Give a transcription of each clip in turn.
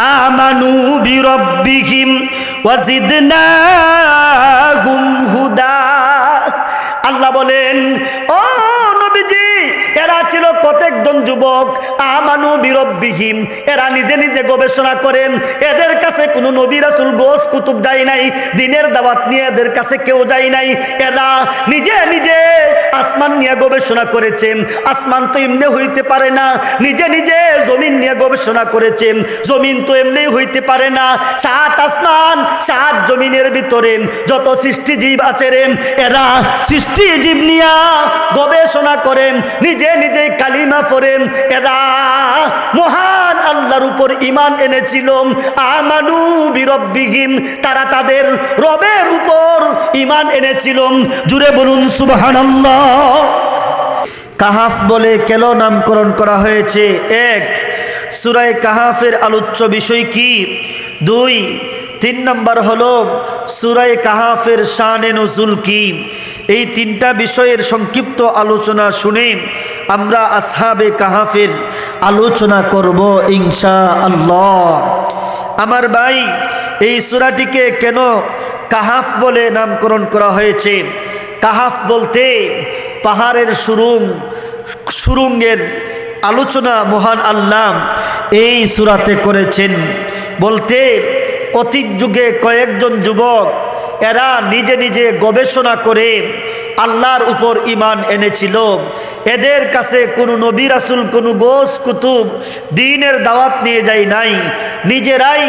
আমানু বিরব্বিহিম ওয়াজিদনাহুম হুদা। আল্লাহ বলেন, ও নবীজি, এরা ছিল কতজন যুবক, আমানু বিরব্বিহিম, এরা নিজে নিজে গবেষণা করেন। এদের কাছে কোনো নবী রাসূল গোস কুতুব যায় নাই, দিনের দাওয়াত নিয়ে এদের কাছে কেউ যায় নাই। এরা নিজে নিজে আসমান নিয়ে গবেষণা করেছেন। আসমান তো এমনি হইতে পারে না। নিজে নিজে জমিন নিয়ে গবেষণা করেছেন। জমিন তো এমনি হইতে পারে না। সাত আসমান সাত জমিনের ভিতরে যত সৃষ্টি জীব আছে রে, এরা সৃষ্টি জীব নিয়ে গবেষণা করেন, নিজে নিজে কালিমা পড়েন। এরা মহান আল্লাহর উপর ঈমান এনেছিল। আমানু বিরব্বিহিম, তারা তাদের রবের উপর ঈমান এনেছিল। জুড়ে বলুন সুবহানাল্লাহ। কাহাফ বলে কেন নামকরণ করা হয়েছে? এক, সূরা কাহাফের আলোচ্য বিষয় কি? 2, 3 নম্বর হলো সূরা কাহাফের শানে নুজুল কি? এই 3টা বিষয়ের সংক্ষিপ্ত আলোচনা শুনে আমরা আসহাবে কাহাফের আলোচনা করব ইনশাআল্লাহ। আমার ভাই, এই সূরাটিকে কেন কাহাফ বলে নামকরণ করা হয়েছে? কাহাফ বলতে পাহাড়ের সুরঙ্গের আলোচনা মহান আল্লাহ এই সূরাতে করেছেন। বলতে অতীত যুগে কয়েকজন যুবক, এরা নিজে নিজে গবেষণা করে আল্লাহর উপর ঈমান এনেছিল। এদের কাছে কোনো নবী রাসূল, কোনো গোস কুতুব দ্বীনের দাওয়াত নিয়ে যায় নাই। নিজেরাই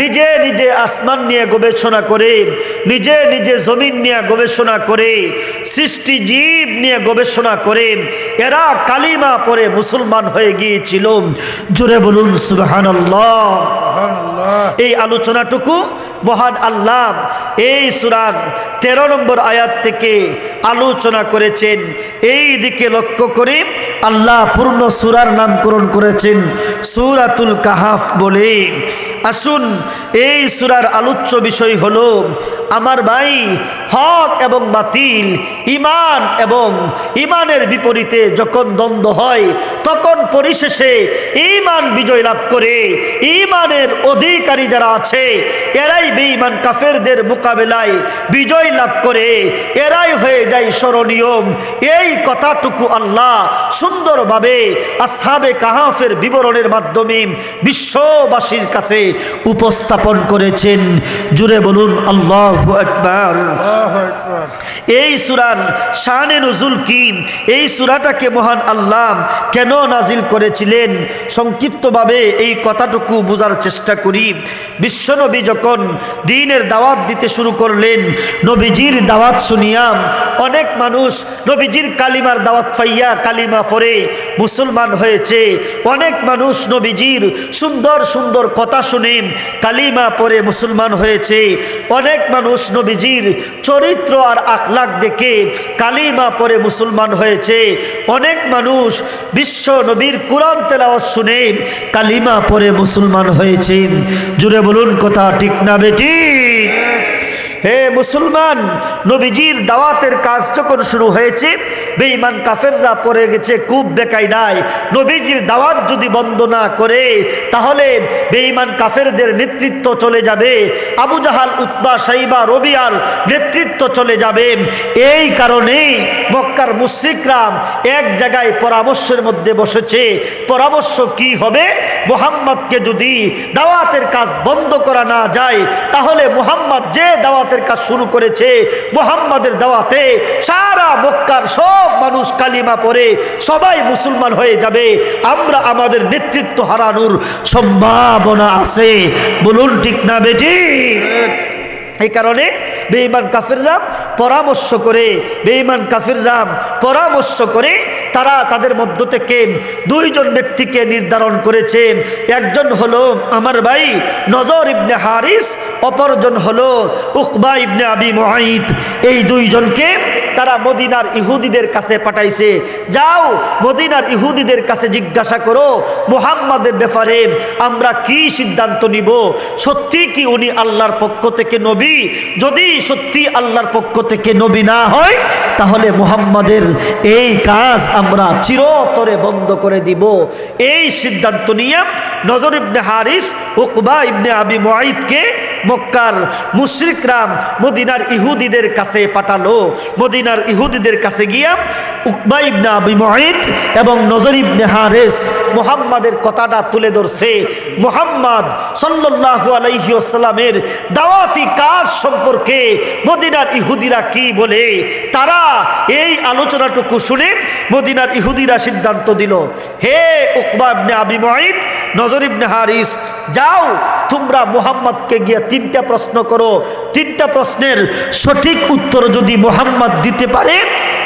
নিজে নিজে আসমান নিয়ে গবেষণা করে, নিজে নিজে জমিন নিয়ে গবেষণা করে, সৃষ্টি জীব নিয়ে গবেষণা করে এরা কালিমা পড়ে মুসলমান হয়ে গিয়েছিল। জোরে বলুন সুবহানাল্লাহ। এই আলোচনাটুকু মহান আল্লাহ এই সূরার 13 নম্বর আয়াত থেকে আলোচনা করেছেন। এই দিকে লক্ষ্য করে আল্লাহ পূর্ণ সূরার নামকরণ করেছেন সূরাতুল কাহাফ বলে। আসুন, এই সূরার আলোচ্য বিষয় হলো, আমার ভাই, হক এবং বাতিল, ঈমান এবং ঈমানের বিপরীতে যখন দ্বন্দ্ব হয়, তখন পরিশেষে ঈমান বিজয় লাভ করে। ঈমানের অধিকারী যারা আছে, এরাই বেঈমান কাফেরদের মোকাবেলায় বিজয় লাভ করে, এরাই হয়ে যায় স্মরণীয়। এই কথাটুকু আল্লাহ সুন্দরভাবে আসহাবে কাহাফের বিবরণের মাধ্যমে বিশ্ববাসীর কাছে উপস্থাপন করেছেন। জুড়ে বলুন আল্লাহু আকবার। এই সূরার শানে নুজুল কি? এই সূরাটাকে মহান আল্লাহ কেন নাজিল করেছিলেন? সংক্ষিপ্তভাবে এই কথাটুকু বোঝার চেষ্টা করি। বিশ্বনবী যখন দ্বীনের দাওয়াত দিতে শুরু করলেন, নবীজির দাওয়াত শুনিয়া অনেক মানুষ নবীজির কালিমার দাওয়াত পাইয়া কালিমা পড়ে মুসলমান হয়েছে। অনেক মানুষ নবীজির সুন্দর সুন্দর কথা শুনে কালিমা পড়ে মুসলমান হয়েছে। অনেক মানুষ নবীজির চরিত্র আর আখলাক দেখে কালিমা পড়ে মুসলমান হয়েছে। অনেক মানুষ বিশ্ব নবীর কুরআন তেলাওয়াত শুনে কালিমা পড়ে মুসলমান হয়েছে। জুড়ে বলুন কথা ঠিক না বেঠিক? হে মুসলমান, নবীজির দাওয়াতের কাজ যখন শুরু হয়েছে, বেঈমান কাফেররা পড়ে গেছে খুব বেকায়দায়। নবীজির দাওয়াত যদি বন্ধ না করে, তাহলে বেঈমান কাফেরদের নেতৃত্ব চলে যাবে। আবু জাহাল, উতবা, সাইবা, রবিয়ার নেতৃত্ব চলে যাবে। এই কারণে মক্কার মুশরিকরা এক জায়গায় পরামর্শের মধ্যে বসেছে। পরামর্শ কি হবে? মুহাম্মদকে যদি দাওয়াতের কাজ বন্ধ করা না যায়, তাহলে মুহাম্মদ যে দাওয়াতের কাজ শুরু করেছে, মুহাম্মাদের দাওয়াতে সারা মক্কার সব মানুষ কালিমা পড়ে সবাই মুসলমান হয়ে যাবে। আমরা আমাদের নেতৃত্ব হারানোর সম্ভাবনা আছে। বলুন ঠিক না বেঠিক? এই কারণে বেঈমান কাফেররা পরামর্শ করে তারা তাদের মধ্য থেকে 2 জন ব্যক্তিকে নির্ধারণ করেছেন। একজন হলো আমার ভাই নজর ইবনে হারিস, অপরজন হলো উকবা ইবনে আবি মুআইত। এই 2 জনকে তারা মদিনার ইহুদিদের কাছে পাঠাইছে, যাও মদিনার ইহুদিদের কাছে জিজ্ঞাসা করো মুহাম্মাদের ব্যাপারে আমরা কি সিদ্ধান্ত নিব, সত্যি কি উনি আল্লাহর পক্ষ থেকে নবী? যদি সত্যি আল্লাহর পক্ষ থেকে নবী না হয় তাহলে মুহাম্মাদের এই কাজ আমরা চিরতরে বন্ধ করে দিব। এই সিদ্ধান্ত নিয়ে নজর ইবনে হারিস উকবা ইবনে আবি মুআইদকে মক্কার মুশরিকরা মদিনার ইহুদিদের কাছে পাঠালো। মদিনার ইহুদিদের কাছে গিয়া উকবা ইবনে আবি মুআইদ এবং নজর ইবনে হারিস মুহাম্মাদের কথাটা তুলে ধরছে। মুহাম্মদ সাল্লাল্লাহু আলাইহি ওয়াসাল্লামের দাওয়াতি কাজ সম্পর্কে মদিনার ইহুদিরা কি বলে, তারা এই আলোচনাটুকু শুনে মদিনার ইহুদিরা সিদ্ধান্ত দিল, হে উকবা ইবনে আবি মুআইদ, নজর ইবনে হারিস, যাও তোমরা মুহাম্মদকে গিয়ে 3টা প্রশ্ন করো। 3টা প্রশ্নের সঠিক উত্তর যদি মুহাম্মদ দিতে পারে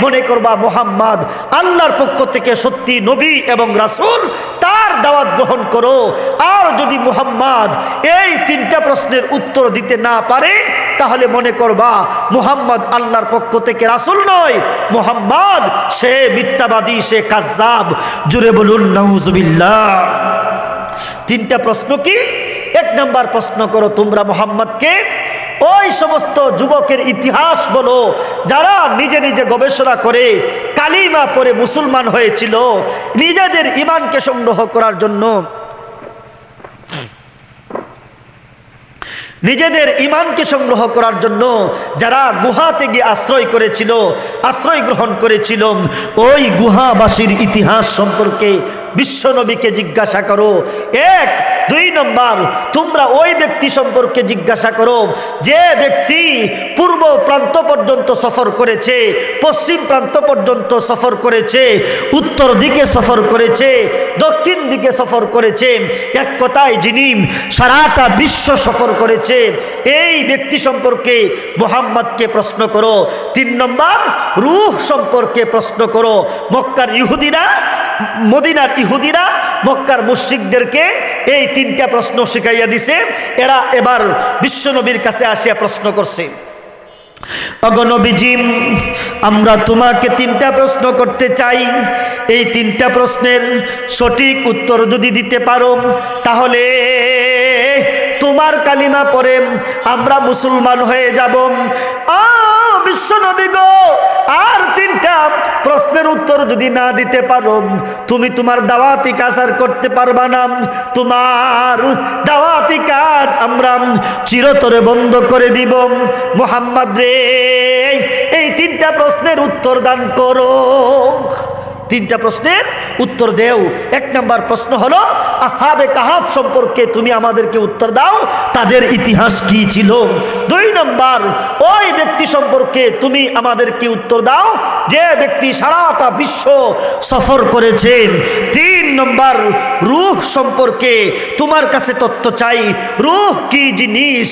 মনে করবা মুহাম্মদ আল্লাহর পক্ষ থেকে সত্যি নবী এবং রাসূল, তার দাওয়াত গ্রহণ করো। আর যদি মুহাম্মদ এই 3টা প্রশ্নের উত্তর দিতে না পারে তাহলে মনে করবা মুহাম্মদ আল্লাহর পক্ষ থেকে রাসূল নয়, মুহাম্মদ সে মিথ্যাবাদী, সে কাজ্জাব। জুড়ে বলুন নাউজুবিল্লাহ। 3টা প্রশ্ন কি? 1 নম্বর প্রশ্ন করো তোমরা মুহাম্মদকে ওই সমস্ত যুবকের ইতিহাস বলো যারা নিজে নিজে গবেষণা করে কালিমা পড়ে মুসলমান হয়েছিল নিজেদের ঈমানকে সংগ্রহ করার জন্য, নিজেদের ঈমানকে সংগ্রহ করার জন্য যারা গুহাতে গিয়ে আশ্রয় করেছিল, আশ্রয় গ্রহণ করেছিল, ওই গুহাবাসীর ইতিহাস সম্পর্কে বিশ্বনবীকে জিজ্ঞাসা করো। 1। 2 নম্বর, তোমরা ওই ব্যক্তি সম্পর্কে জিজ্ঞাসা করো যে ব্যক্তি পূর্ব প্রান্ত পর্যন্ত সফর করেছে, পশ্চিম প্রান্ত পর্যন্ত সফর করেছে, উত্তর দিকে সফর করেছে, দক্ষিণ দিকে সফর করেছে, এক কথায় যিনি সারাটা বিশ্ব সফর করেছে, এই ব্যক্তি সম্পর্কে মুহাম্মদকে প্রশ্ন করো। 3 নম্বর, রূহ সম্পর্কে প্রশ্ন করো। মক্কার ইহুদিরা, মদিনার ইহুদিরা মক্কার মুশরিকদেরকে এই 3টা প্রশ্ন শিখাইয়া দিছে। এরা এবার বিশ্বনবীর কাছে আসিয়া প্রশ্ন করছে, ওগো নবীজি, আমরা তোমাকে 3টা প্রশ্ন করতে চাই। এই 3টা প্রশ্নের সঠিক উত্তর যদি দিতে পারো তাহলে তোমার কালিমা পড়ে আমরা মুসলমান হয়ে যাব। বিশ্বনবী গো, আর 3টা প্রশ্নের উত্তর যদি না দিতে পারো তুমি তোমার দাওয়াতি কাজ আর করতে পারবা না। তোমার দাওয়াতি কাজ আমরা চিরতরে বন্ধ করে দিব। মুহাম্মদ রে, এই 3টা প্রশ্নের উত্তর দান করো। 3টা প্রশ্নের উত্তর দেও। 1 নম্বর প্রশ্ন হলো আসহাবে কাহাফ সম্পর্কে তুমি আমাদেরকে উত্তর দাও, তাদের ইতিহাস কি ছিল। 2 নম্বর, ওই ব্যক্তি সম্পর্কে তুমি আমাদেরকে উত্তর দাও যে ব্যক্তি সারাটা বিশ্ব সফর করেছে। 3 নম্বর, রূহ সম্পর্কে তোমার কাছে তথ্য চাই। রূহ কি জিনিস,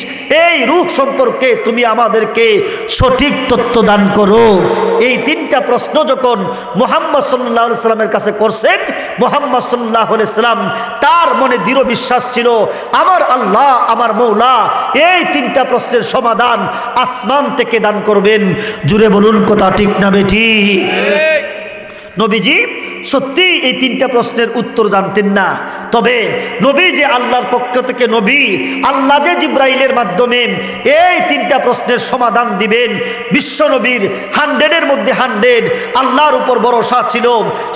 এই রূহ সম্পর্কে তুমি আমাদেরকে সঠিক তথ্য দান করো। এই 3টা প্রশ্ন যখন মুহাম্মদ সাল্লাল্লাহু আলাইহি সাল্লামের কাছে করছেন, মুহাম্মদ সাল্লাল্লাহু আলাইহি সাল্লাম তার মনে দৃঢ় বিশ্বাস ছিল আমার আল্লাহ, আমার মৌলা এই 3টা প্রশ্নের সমাধান আসমান থেকে দান করবেন। জুড়ে বলুন কথা ঠিক না বেঠি? নবীজি সত্যি এই 3টা প্রশ্নের উত্তর জানতেন না, তবে নবী যে আল্লাহর পক্ষ থেকে নবী, আল্লাহ যে জিব্রাইলের মাধ্যমে এই 3টা প্রশ্নের সমাধান দিবেন, বিশ্বনবীর 100-এর মধ্যে 100 আল্লাহর উপর ভরসা ছিল।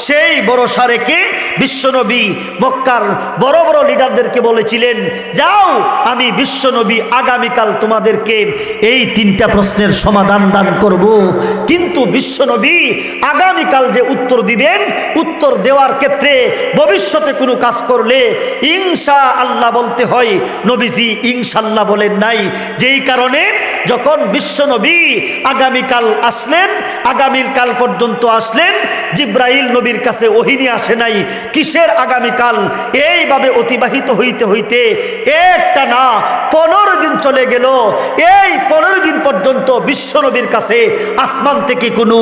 সেই ভরসা রেখে বিশ্বনবী মক্কার বড় বড় লিডারদেরকে বলেছিলেন, যাও আমি বিশ্বনবী আগামীকাল তোমাদেরকে এই 3টা প্রশ্নের সমাধান দান করব। কিন্তু বিশ্বনবী আগামীকাল যে উত্তর দিবেন, উত্তর দেওয়ার ক্ষেত্রে ভবিষ্যতে কোনো কাজ করলে ইনশা আল্লাহ বলতে হয়, নবীজি ইনশাল্লাহ বলেন নাই। যেই কারণে যখন বিশ্বনবী আগামীকাল আসলেন, আগামীকাল পর্যন্ত আসলেন, জিব্রাইল নবীর কাছে ওহী নিয়ে আসে নাই। কিসের আগামীকাল? এইভাবে অতিবাহিত হইতে হইতে একটা না 15 দিন চলে গেল। এই 15 দিন পর্যন্ত বিশ্বনবীর কাছে আসমান থেকে কোনো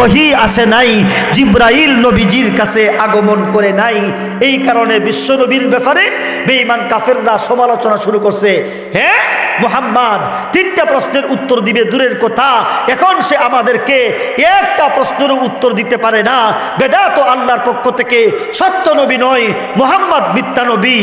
ওহী আসে নাই, জিব্রাইল নবীজির কাছে আগমন করে নাই। এই কারণে বিশ্বনবীর ব্যাপারে বেঈমান কাফেররা সমালোচনা শুরু করছে। হ্যাঁ, মুহাম্মদ তিনটা প্রশ্নের উত্তর দিবে দূরের কথা, এখন সে আমাদেরকে একটা প্রশ্নেরও উত্তর দিতে পারে না। বেটা তো আল্লাহর পক্ষ থেকে সত্য নবী নয়, মুহাম্মদ মিথ্যা নবী।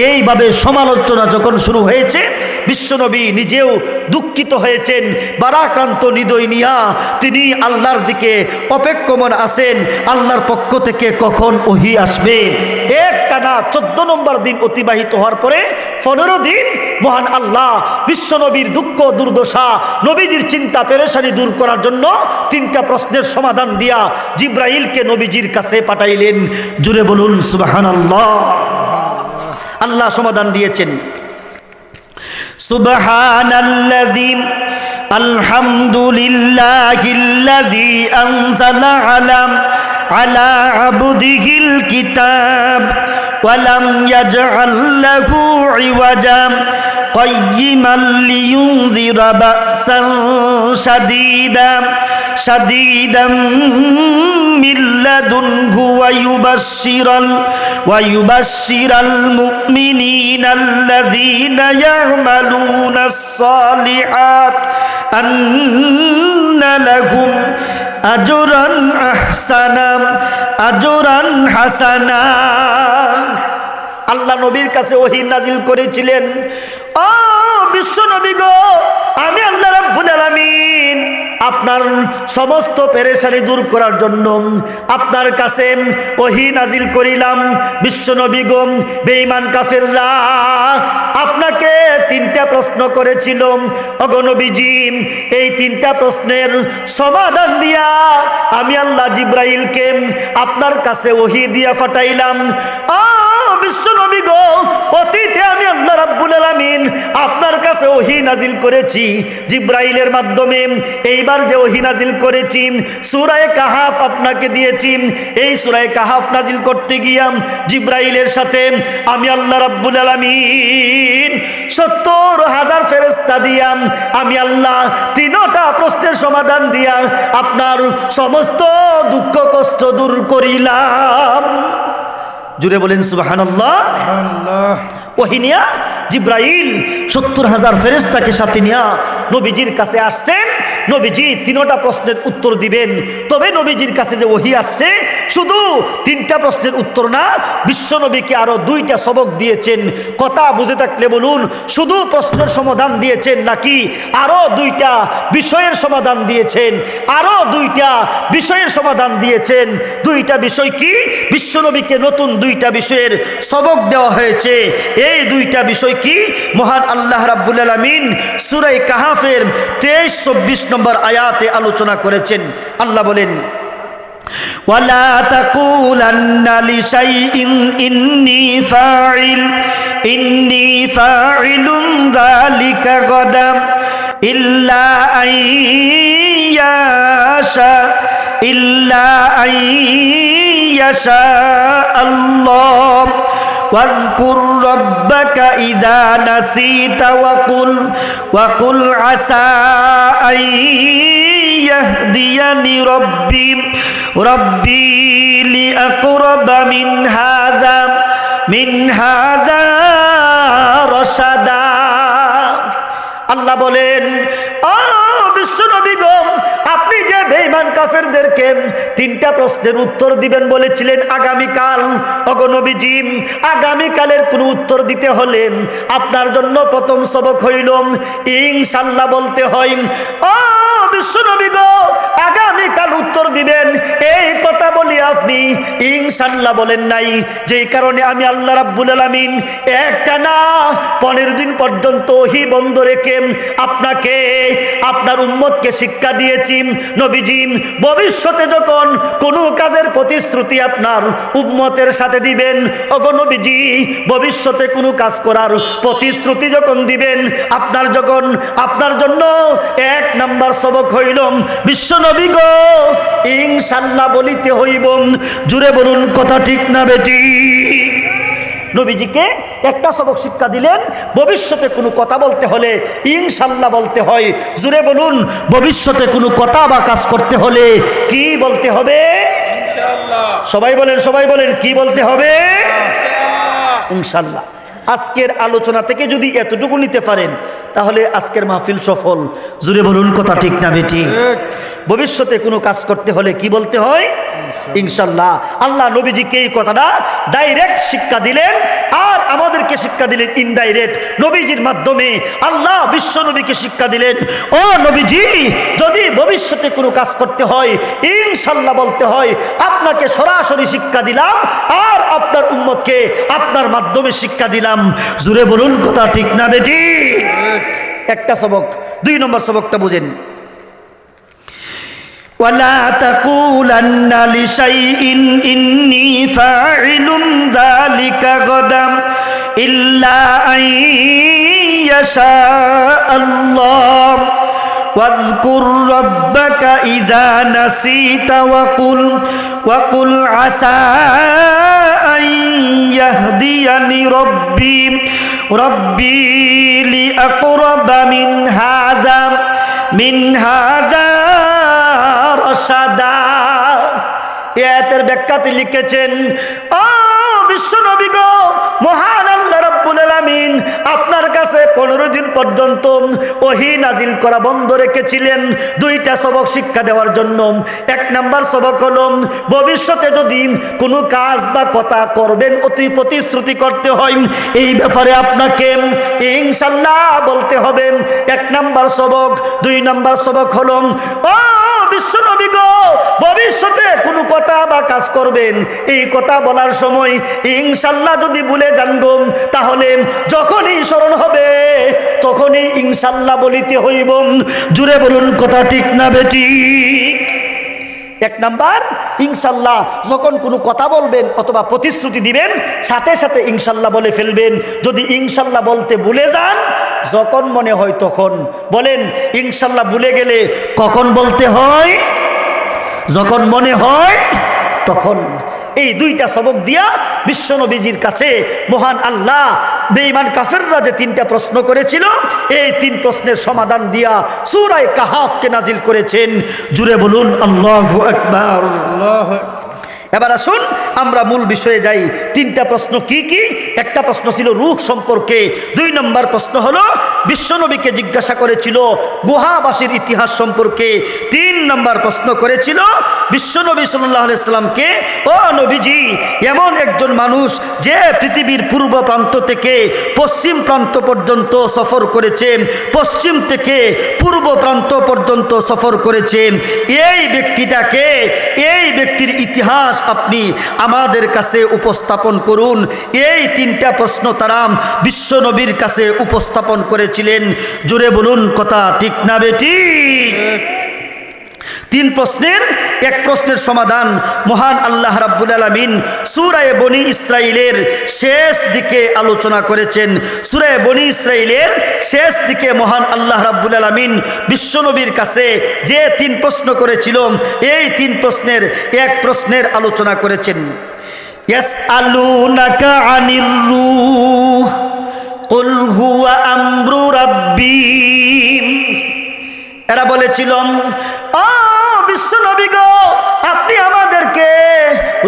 এইভাবে সমালোচনা যখন শুরু হয়েছে, বিশ্বনবী নিজেও দুঃখিত হয়েছেন, বারাক্রান্ত হৃদয় নিয়া তিনি আল্লাহর দিকে অপেক্ষমান আছেন আল্লাহর পক্ষ থেকে কখন ওহী আসবে। একটানা 14 নম্বর দিন অতিবাহিত হওয়ার পরে 15 দিন মহান আল্লাহ বিশ্বনবীর দুঃখ দুর্দশা, নবীজির চিন্তা পেরেশানি দূর করার জন্য তিনটা প্রশ্নের সমাধান দিয়া জিব্রাইলকে নবীজির কাছে পাঠাইলেন। জুড়ে বলুন সুবহানাল্লাহ। আল্লাহ সমাধান দিয়েছেন। সুবহানাল্লাযী আলহামদুলিল্লাহিল্লাযী আনজালা আলা আবদিহিল কিতাব ওয়া লাম ইয়াজআল লাহু ইওয়াজা কাইয়িমান লিয়ুনযিরা বা'সান শাদীদাম মিন লাদুনহু ওয়া ইউবাশশিরাল মুমিনিনা আল্লাযীনা ইয়া'মালুনাস সালিহাত আন্না লাহুম আজরান হাসানা। আল্লাহ নবীর কাছে ওহী নাজিল করেছিলেন, ও বিশ্ব নবী গো, আমি আল্লাহ রাব্বুল আলামিন আপনার সমস্ত পেরেশানি দূর করার জন্য আপনার কাছে ওহী নাজিল করিলাম। বিশ্ব নবী গো, বেঈমান কাফেররা আপনাকে তিনটা প্রশ্ন করেছিল। ওগো নবীজি, এই তিনটা প্রশ্নের সমাধান দিয়া আমি আল্লাহ জিব্রাইলকে আপনার কাছে ওহী দিয়া পাঠাইলাম। বিশ্ব নবী গো, অতীতে আমি আল্লাহ রাব্বুল আলামিন আপনার কাছে ওহী নাজিল করেছি জিব্রাইলের মাধ্যমে। এইবার যে ওহী নাজিল করেছি সূরা কাহাফ আপনাকে দিয়েছি। এই সূরা কাহাফ নাজিল করতে গিয়া জিব্রাইলের সাথে আমি আল্লাহ রাব্বুল আলামিন 70,000 ফেরেশতা দিয়া আমি আল্লাহ তিনটা প্রশ্নের সমাধান দিয়া আপনার সমস্ত দুঃখ কষ্ট দূর করিলাম। জুড়ে বলেন সুবহানাল্লাহ। ওহী নিয়া জিব্রাইল 70,000 ফেরেশতাকে সাথে নিয়া নবীজির কাছে আসছেন। নবীজি তিনটা প্রশ্নের উত্তর দিবেন। তবে নবীজির কাছে যে ওহী আসছে শুধু তিনটা প্রশ্নের উত্তর না, বিশ্ব নবীকে আরো 2টা সবক দিয়েছেন। কথা বুঝে থাকলে বলুন, শুধু প্রশ্নের সমাধান দিয়েছেন নাকি আরো 2টা বিষয়ের সমাধান দিয়েছেন? আরো 2টা বিষয়ের সমাধান দিয়েছেন। 2টা বিষয় কি? বিশ্ব নবীকে নতুন 2টা বিষয়ের সবক দেওয়া হয়েছে। এই 2টা বিষয় কি? মহান আল্লাহ রাব্বুল আলামিন সূরা কাহাফের 23-24 নম্বর আয়াতে আলোচনা করেছেন। আল্লাহ বলেন, ওয়ালা তাকুলান্না লিশাইইন ইন্নী ফাইলুন যালিকা গাদাম ইল্লা আইয়াশা আল্লাহ واذكر ربك إذا نسيت وقل عسى أن يهديني ربي لأقرب من هذا رشدا। আল্লাহ বলেন, ও বিশ্ব নবী গো, আপনি যে বেঈমান কাফেরদেরকে 3টা প্রশ্নের উত্তর দিবেন বলেছিলেন আগামীকাল, ওগো নবীজি, আগামীকালের কোন উত্তর দিতে হলে আপনার জন্য প্রথম সবক হইল ইনশাআল্লাহ বলতে হয়। ও বিশ্ব নবী গো, আগামীকাল উত্তর দিবেন, এই কথা বলি আপনি ইনশাআল্লাহ বলেন নাই। যেই কারণে আমি আল্লাহ রাব্বুল আলামিন একটানা 15 দিন পর্যন্ত ওহী বন্ধ রেখে আপনাকে আপনার উম্মতকে শিক্ষা দিয়েছি। নবীজি, ভবিষ্যতে যখন কোনো কাজের প্রতিশ্রুতি আপনার উম্মতের সাথে দিবেন, ওগো নবীজি, ভবিষ্যতে কোনো কাজ করার প্রতিশ্রুতি যখন দিবেন, আপনার জন্য 1 নাম্বার সবক হইল বিশ্ব নবী গো, ইনশাআল্লাহ বলিতে হইব। জুড়ে বলুন কথা ঠিক না বেটি? নবীজিকে একটা সবক শিক্ষা দিলেন, ভবিষ্যতে কোনো কথা বলতে হলে ইনশাআল্লাহ বলতে হয়। জুড়ে বলুন, ভবিষ্যতে কোনো কথা বা কাজ করতে হলে কি বলতে হবে? ইনশাআল্লাহ। সবাই বলেন কি বলতে হবে? ইনশাআল্লাহ। আজকের আলোচনা থেকে যদি এতটুকু নিতে পারেন তাহলে আজকের মাহফিল সফল। জুড়ে বলুন কথা ঠিক না বেটি? ভবিষ্যতে কোনো কাজ করতে হলে কি বলতে হয়? ইনশাল্লাহ। আল্লাহ নবীজিকে এই কথাটা ডাইরেক্ট শিক্ষা দিলেন, আর আমাদেরকে শিক্ষা দিলেন ইনডাইরেক্ট। নবীজির মাধ্যমে আল্লাহ বিশ্ব নবীকে শিক্ষা দিলেন, ও নবীজি, যদি ভবিষ্যতে কোনো কাজ করতে হয় ইনশাল্লাহ বলতে হয়। আপনাকে সরাসরি শিক্ষা দিলাম, আর আপনার উম্মতকে আপনার মাধ্যমে শিক্ষা দিলাম। জুড়ে বলুন কথা ঠিক না বেটি? একটা সবক। 2 নম্বর সবকটা বুঝেন। ولا تقولن لشيء إني فاعل ذلك غدا إلا أن يشاء الله واذكر ربك إذا نسيت وقل عسى أن يهديني ربي لأقرب من هذا রশাদা। এর ব্যাখ্যাতে লিখেছেন, ও বিশ্ব নবী গো, মহান আল্লাহ রাব্বুল আলামিন আপনার কাছে 15 দিন পর্যন্ত ওহী নাজিল করা বন্ধ রেখেছিলেন 2টা সবক শিক্ষা দেওয়ার জন্য। 1 নাম্বার সবক হলো, ভবিষ্যতে যদি কোনো কাজ বা কথা করবেন, অতি প্রতিশ্রুতি করতে হয়, এই ব্যাপারে আপনাকে ইনশাল্লাহ বলতে হবে। 1 নাম্বার সবক। 2 নাম্বার সবক হলো, ও বিশ্ব নবী গো, ভবিষ্যতে কোনো কথা বা কাজ করবেন, এই কথা বলার সময় ইনশাল্লাহ যদি ভুলে যান গো, তাহলে যখনই স্মরণ হবে তখনই ইনশাল্লাহ বলিতে হইব। জুড়ে বলুন কথা ঠিক না বেটি? 1 নাম্বার, ইনশাল্লাহ যখন কোনো কথা বলবেন অথবা প্রতিশ্রুতি দিবেন, সাথে সাথে ইনশাল্লাহ বলে ফেলবেন। যদি ইনশাল্লাহ বলতে ভুলে যান, যখন মনে হয় তখন বলেন। ইনশাল্লাহ ভুলে গেলে কখন বলতে হয়? যখন মনে হয় তখন। এই 2টা সবক দিয়া বিশ্ব নবীজির কাছে মহান আল্লাহ বেঈমান কাফেররা যে 3টা প্রশ্ন করেছিল, এই 3 প্রশ্নের সমাধান দিয়া সূরা কাহাফকে নাজিল করেছেন। জুড়ে বলুন আল্লাহু আকবার। এবার আসুন আমরা মূল বিষয়ে যাই। 3টা প্রশ্ন কি কি? একটা প্রশ্ন ছিল রূহ সম্পর্কে। 2 নম্বর প্রশ্ন হলো বিশ্বনবীকে জিজ্ঞাসা করেছিল গুহাবাসীর ইতিহাস সম্পর্কে। 3 নম্বর প্রশ্ন করেছিল বিশ্বনবী সাল্লাল্লাহু আলাইহি সাল্লামকে, ও নবীজি, এমন একজন মানুষ যে পৃথিবীর পূর্ব প্রান্ত থেকে পশ্চিম প্রান্ত পর্যন্ত সফর করেছেন, পশ্চিম থেকে পূর্ব প্রান্ত পর্যন্ত সফর করেছেন, এই ব্যক্তিটাকে, এই ব্যক্তির ইতিহাস আপনি আমাদের কাছে উপস্থাপন করুন। এই 3টা প্রশ্ন তারা বিশ্ব নবীর কাছে উপস্থাপন করেছিলেন। জোরে বলুন কথা ঠিক না বেটি? 3 প্রশ্নের 1 প্রশ্নের সমাধান মহান আল্লাহ রাব্বুল আলামিন সূরা বনী ইসরাইলের শেষ দিকে আলোচনা করেছেন। সূরা বনী ইসরাইলের শেষ দিকে মহান আল্লাহ রাব্বুল আলামিন বিশ্বনবীর কাছে যে 3 প্রশ্ন করেছিল, এই 3 প্রশ্নের 1 প্রশ্নের আলোচনা করেছেন। ইয়াসআলুনাকা আনির রূহ কুল হুয়া আমরু রাব্বি। এরা বলেছিল, ও বিশ্ব নবী গো, আপনি আমাদেরকে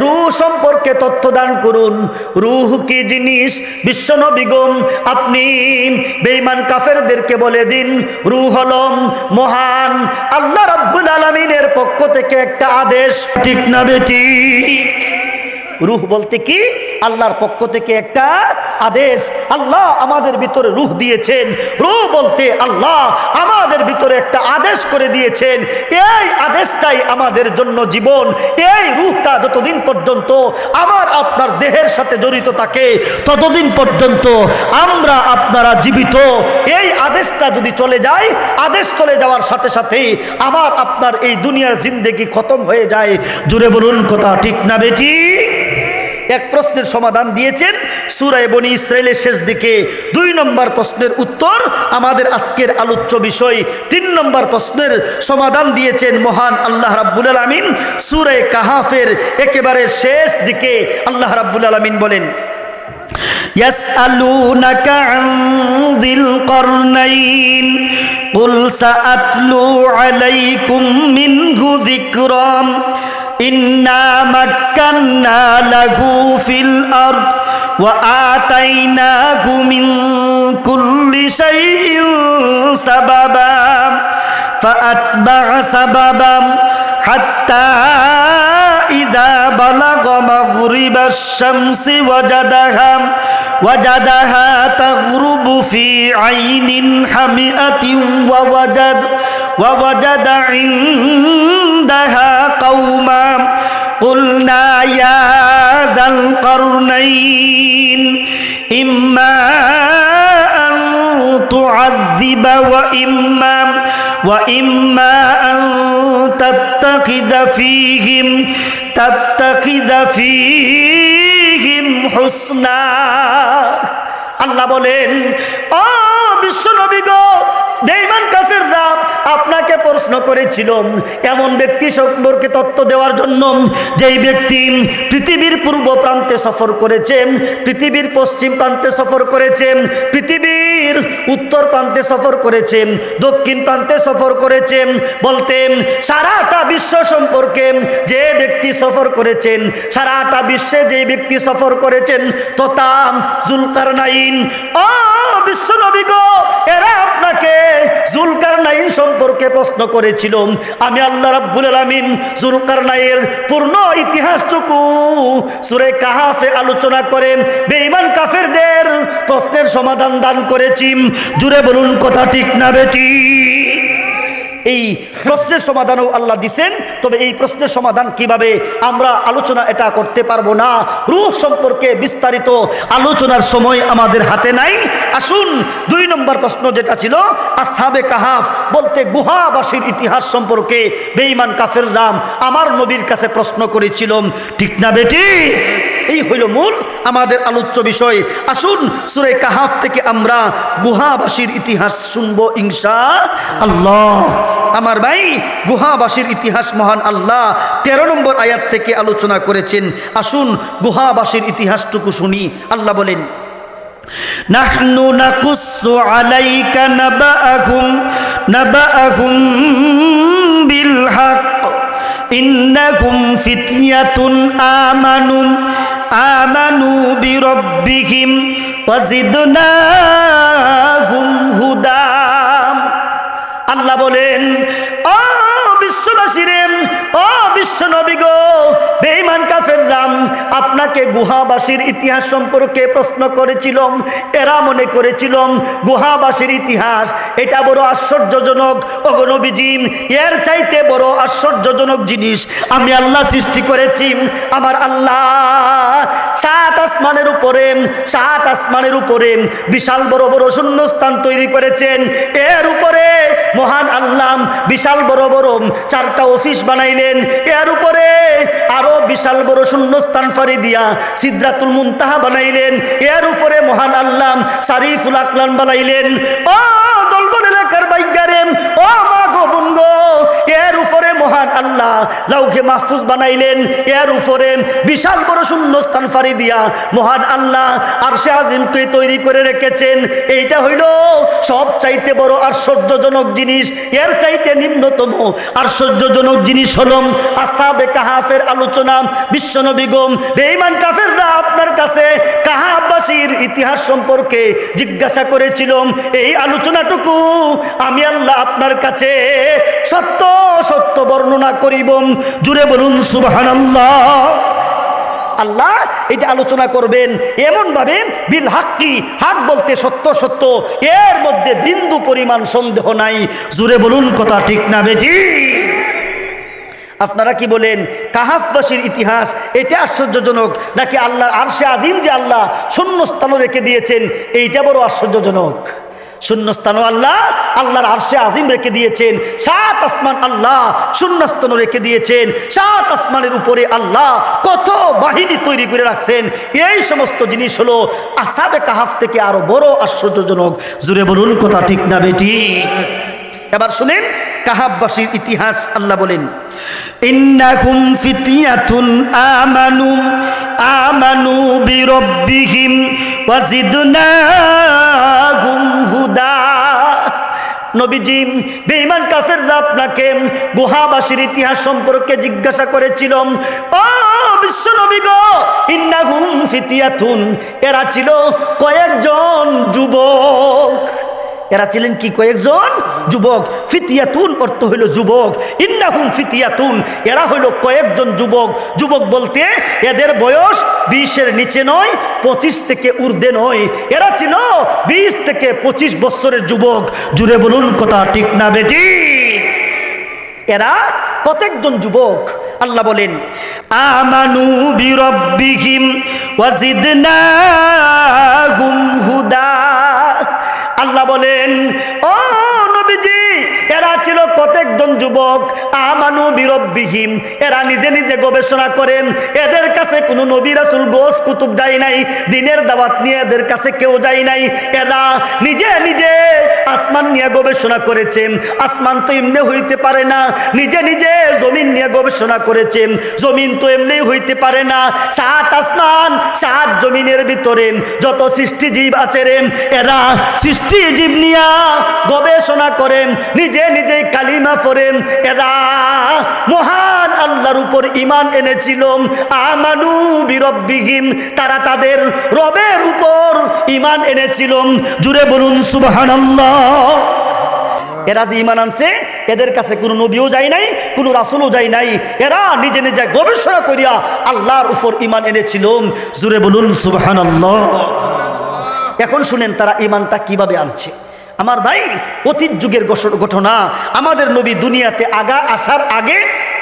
রূহ সম্পর্কে তথ্য দান করুন। রূহ কি জিনিস? বিশ্ব নবী গো, আপনি বেঈমান কাফেরদেরকে বলে দিন, রূহ হলো মহান আল্লাহ রাব্বুল আলামিনের পক্ষ থেকে একটা আদেশ। ঠিক না বেটি? রূহ বলতে কি? আল্লাহর পক্ষ থেকে একটা আদেশ। আল্লাহ আমাদের ভিতরে রূহ দিয়েছেন। রূহ বলতে আল্লাহ আমাদের ভিতরে একটা আদেশ করে দিয়েছেন। এই আদেশটাই আমাদের জন্য জীবন। এই রূহটা যতদিন পর্যন্ত আমার আপনার দেহের সাথে জড়িত থাকে, ততদিন পর্যন্ত আমরা আপনারা জীবিত। এই আদেশটা যদি চলে যায়, আদেশ চলে যাওয়ার সাথে সাথে আমার আপনার এই দুনিয়ার জিন্দেগি খতম হয়ে যায়। জুড়ে বলুন কথা ঠিক না বেটি? 1 প্রশ্নের সমাধান দিয়েছেন সূরা বনী ইসরাইলের শেষ দিকে। 2 নম্বর প্রশ্নের উত্তর আমাদের আজকের আলোচ্য বিষয়। 3 নম্বর প্রশ্নের সমাধান দিয়েছেন মহান আল্লাহ রাব্বুল আলামিন সূরা কাহাফের একেবারে শেষ দিকে। আল্লাহ রাব্বুল আলামিন বলেন, ইয়াসআলুনাকা আন যিল করনাইন কুল সাআতলু আলাইকুম মিনহু যিকরাম ইন্না মাক্কান্না লাহু ফিল আরদ ওয়া আতাইনাহু মিন কুল্লি শাইইন سببا فأتبع سببا حتى إذا بلغ مغرب الشمس وجدها تغرب في عين حمئة ووجد عندها قوما قلنا يا ذا القرنين إما أن تعذب وإما أن تتخذ فيهم حسنا আল্লাহ বলেন, ও বিশ্বনবী গো, বেঈমান কাফিররা আপনাকে প্রশ্ন করেছিল এমন ব্যক্তি সম্পর্কে তথ্য দেওয়ার জন্য যেই ব্যক্তি পৃথিবীর পূর্ব প্রান্তে সফর করেছেন, পৃথিবীর পশ্চিম প্রান্তে সফর করেছেন, পৃথিবীর উত্তর প্রান্তে সফর করেছেন, দক্ষিণ প্রান্তে সফর করেছেন, বলতেন সারাটা বিশ্ব সম্পর্কে যে ব্যক্তি সফর করেছেন, সারাটা বিশ্বে যে ব্যক্তি সফর করেছেন তথা যুলকারনাইন, ও বিশ্বনবী গো, এরা আপনাকে যুলকারনাইন সম্পর্কে প্রশ্ন করেছিল। আমি আল্লাহ রাব্বুল আলামিন যুলকারনাইনের পূর্ণ ইতিহাসটুকু সূরা কাহাফে আলোচনা করে বেঈমান কাফেরদের প্রশ্নের সমাধান দান করেছি। জুড়ে বলুন কথা ঠিক না বেটি? এই প্রশ্নের সমাধানও আল্লাহ দিছেন। তবে এই প্রশ্নের সমাধান কিভাবে আমরা আলোচনা এটা করতে পারবো না, রূহ সম্পর্কে বিস্তারিত আলোচনার সময় আমাদের হাতে নাই। আসুন 2 নম্বর প্রশ্ন যেটা ছিল আসহাবে কাহাফ বলতে গুহাবাসীর ইতিহাস সম্পর্কে বেঈমান কাফেররা আমার নবীর কাছে প্রশ্ন করেছিল, ঠিক না বেটি? এই হইল মূল আমাদের আলোচ্য বিষয়। আসুন সূরা কাহাফ থেকে আমরা গুহাবাসীর ইতিহাস শুনবো ইনশাআল্লাহ। আমার ভাই, গুহাবাসীর ইতিহাস মহান আল্লাহ 13 নম্বর আয়াত থেকে আলোচনা করেছেন। আসুন গুহাবাসীর ইতিহাসটুকু শুনি। আল্লাহ বলেন, নাহনু নাকুসু আলাইকা নাবাআহুম বিল হক ইন্নাকুম ফিতয়াতুন আমানু বিরাব্বিহিম ওয়াজিদনাহুম হুদা। আল্লাহ বলেন, ও বিশ্ববাসীরে, ও বিশ্বনবী গো, বেঈমান কাফেররা আপনাকে গুহাবাসীর ইতিহাস সম্পর্কে প্রশ্ন করেছিল। এরা মনে করেছিল গুহাবাসীর ইতিহাস এটা বড় আশ্চর্যজনক। ওগো নবীজি, এর চাইতে বড় আশ্চর্যজনক জিনিস আমি আল্লাহ সৃষ্টি করেছি। আমার আল্লাহ 7 আসমানের উপরে বিশাল বড় বড় শূন্যস্থান তৈরি করেছেন। এর উপরে মহান আল্লাহ বিশাল বড় বড় 4টা অফিস বানাইলেন। এর উপরে আরো বিশাল বড় শূন্যস্থান ফারি দিয়া সিদরাতুল মুনতাহা বানাইলেন। এর উপরে মহান আল্লাহ সারিফুল আকলাম বানাইলেন। ও দলবল এলাকার বাইগারে, ও মা গো বোন গো, এর উপরে মহান আল্লাহ লাউহে মাহফুজ বানাইলেন। এর উপরে বিশাল বড় শূন্যস্থান ফারি দিয়া মহান আল্লাহ আরশে আজিম তৈরি করে রেখেছেন। এইটা হইল সব চাইতে বড় আশ্চর্যজনক জিনিস। এর চাইতে নিম্নতম আশ্চর্যজনক জিনিস হল আসহাবে কাহাফের আলোচনা। বিশ্বনবী গো, বেঈমান কাফেররা আপনার কাছে কাহাফবাসীর ইতিহাস সম্পর্কে জিজ্ঞাসা করেছিল। এই আলোচনাটুকু আমি আল্লাহ আপনার কাছে সত্য সত্য বর্ণনা করিব। জুড়ে বলুন সুবহানাল্লাহ। আল্লাহ এটা আলোচনা করবেন এমন ভাবে বিল হাক্কি, হক বলতে সত্য সত্য, এর মধ্যে বিন্দু পরিমাণ সন্দেহ নাই। জুড়ে বলুন কথা ঠিক না বেটি? আপনারা কি বলেন, কাহাফবাসীর ইতিহাস এটা আশ্চর্যজনক নাকি আল্লাহর আরশে আজিম যে আল্লাহ শূন্যস্থান রেখে দিয়েছেন এইটা বড় আশ্চর্যজনক? শূন্যস্থানও আল্লাহর আরশে আজিম রেখে দিয়েছেন। 7 আসমান আল্লাহ শূন্যস্থান রেখে দিয়েছেন। 7 আসমানের উপরে আল্লাহ কত বাহিনী তৈরি করে রাখছেন। এই সমস্ত জিনিস হলো আসহাবে কাহাফ থেকে আরো বড় আশ্চর্যজনক। জুড়ে বলুন কথা ঠিক না বেটি? এবার শুনেন কাহাফবাসীর ইতিহাস। আল্লাহ বলেন, ইন্নাকুম ফিতয়াতুন আমানু বিরাব্বিহিম ওয়াজিদনাহুম হুদা। নবীজি, বেঈমান কাফেররা আপনাকে গুহাবাসীর ইতিহাস সম্পর্কে জিজ্ঞাসা করেছিল। ও বিশ্বনবী গো, ইন্নাহুম ফিতয়াতুন, এরা ছিল কয়েকজন যুবক। এরা ছিলেন কি কয়েকজন যুবক। ফিতিয়াতুন অর্থ হইল যুবক, ইন্নাহুম ফিতিয়াতুন এরা হইল কয়েকজন যুবক। যুবক বলতে এদের বয়স 20-এর নিচে নয়, 25 থেকে ঊর্ধ্বে নয়। এরা ছিল 20 থেকে 25 বছরের যুবক। জুড়ে বলুন কথা ঠিক না বেটি? এরা কতজন যুবক? আল্লাহ বলেন আমানু বিরাব্বিহিম ওয়াজিদনাহুম হুদা। আল্লাহ বলেন ও নবীজি, এরা ছিল কতজন যুবক। আমানু বিরাব্বিহিম এরা নিজে নিজে গবেষণা করেন। এদের কাছে কোনো নবী রাসূল গোস কুতুব যায় নাই, দিনের দাওয়াত নিয়ে এদের কাছে কেউ যায় নাই। এরা নিজে নিজে আসমান নিয়ে গবেষণা করেছেন। আসমান তো এমনি হইতে পারে না। নিজে নিজে জমিন নিয়ে গবেষণা করেছেন। জমিন তো এমনি হইতে পারে না। 7 আসমান 7 জমিনের ভিতরে যত সৃষ্টিজীব আছে রে, এরা সৃষ্টিজীব নিয়ে গবেষণা করেন, নিজে নিজে কালিমা পড়েন। এরা মহান আল্লাহর উপর ঈমান এনেছিল। আমানু বিরাব্বিহিম তারা তাদের রবের উপর ঈমান এনেছিল। জুড়ে বলুন সুবহানাল্লাহ। এরা যে ঈমান আনছে, এদের কাছে কোনো নবীও যায় নাই, কোনো রাসূলও যায় নাই। এরা নিজে নিজে গবেষণা করিয়া আল্লাহর উপর ঈমান এনেছিল। জুড়ে বলুন সুবহানাল্লাহ। এখন শুনেন তারা ঈমানটা কিভাবে আনছে। আমার ভাই, অতীত যুগের ঘটনা। আমাদের নবী দুনিয়াতে আসার আগে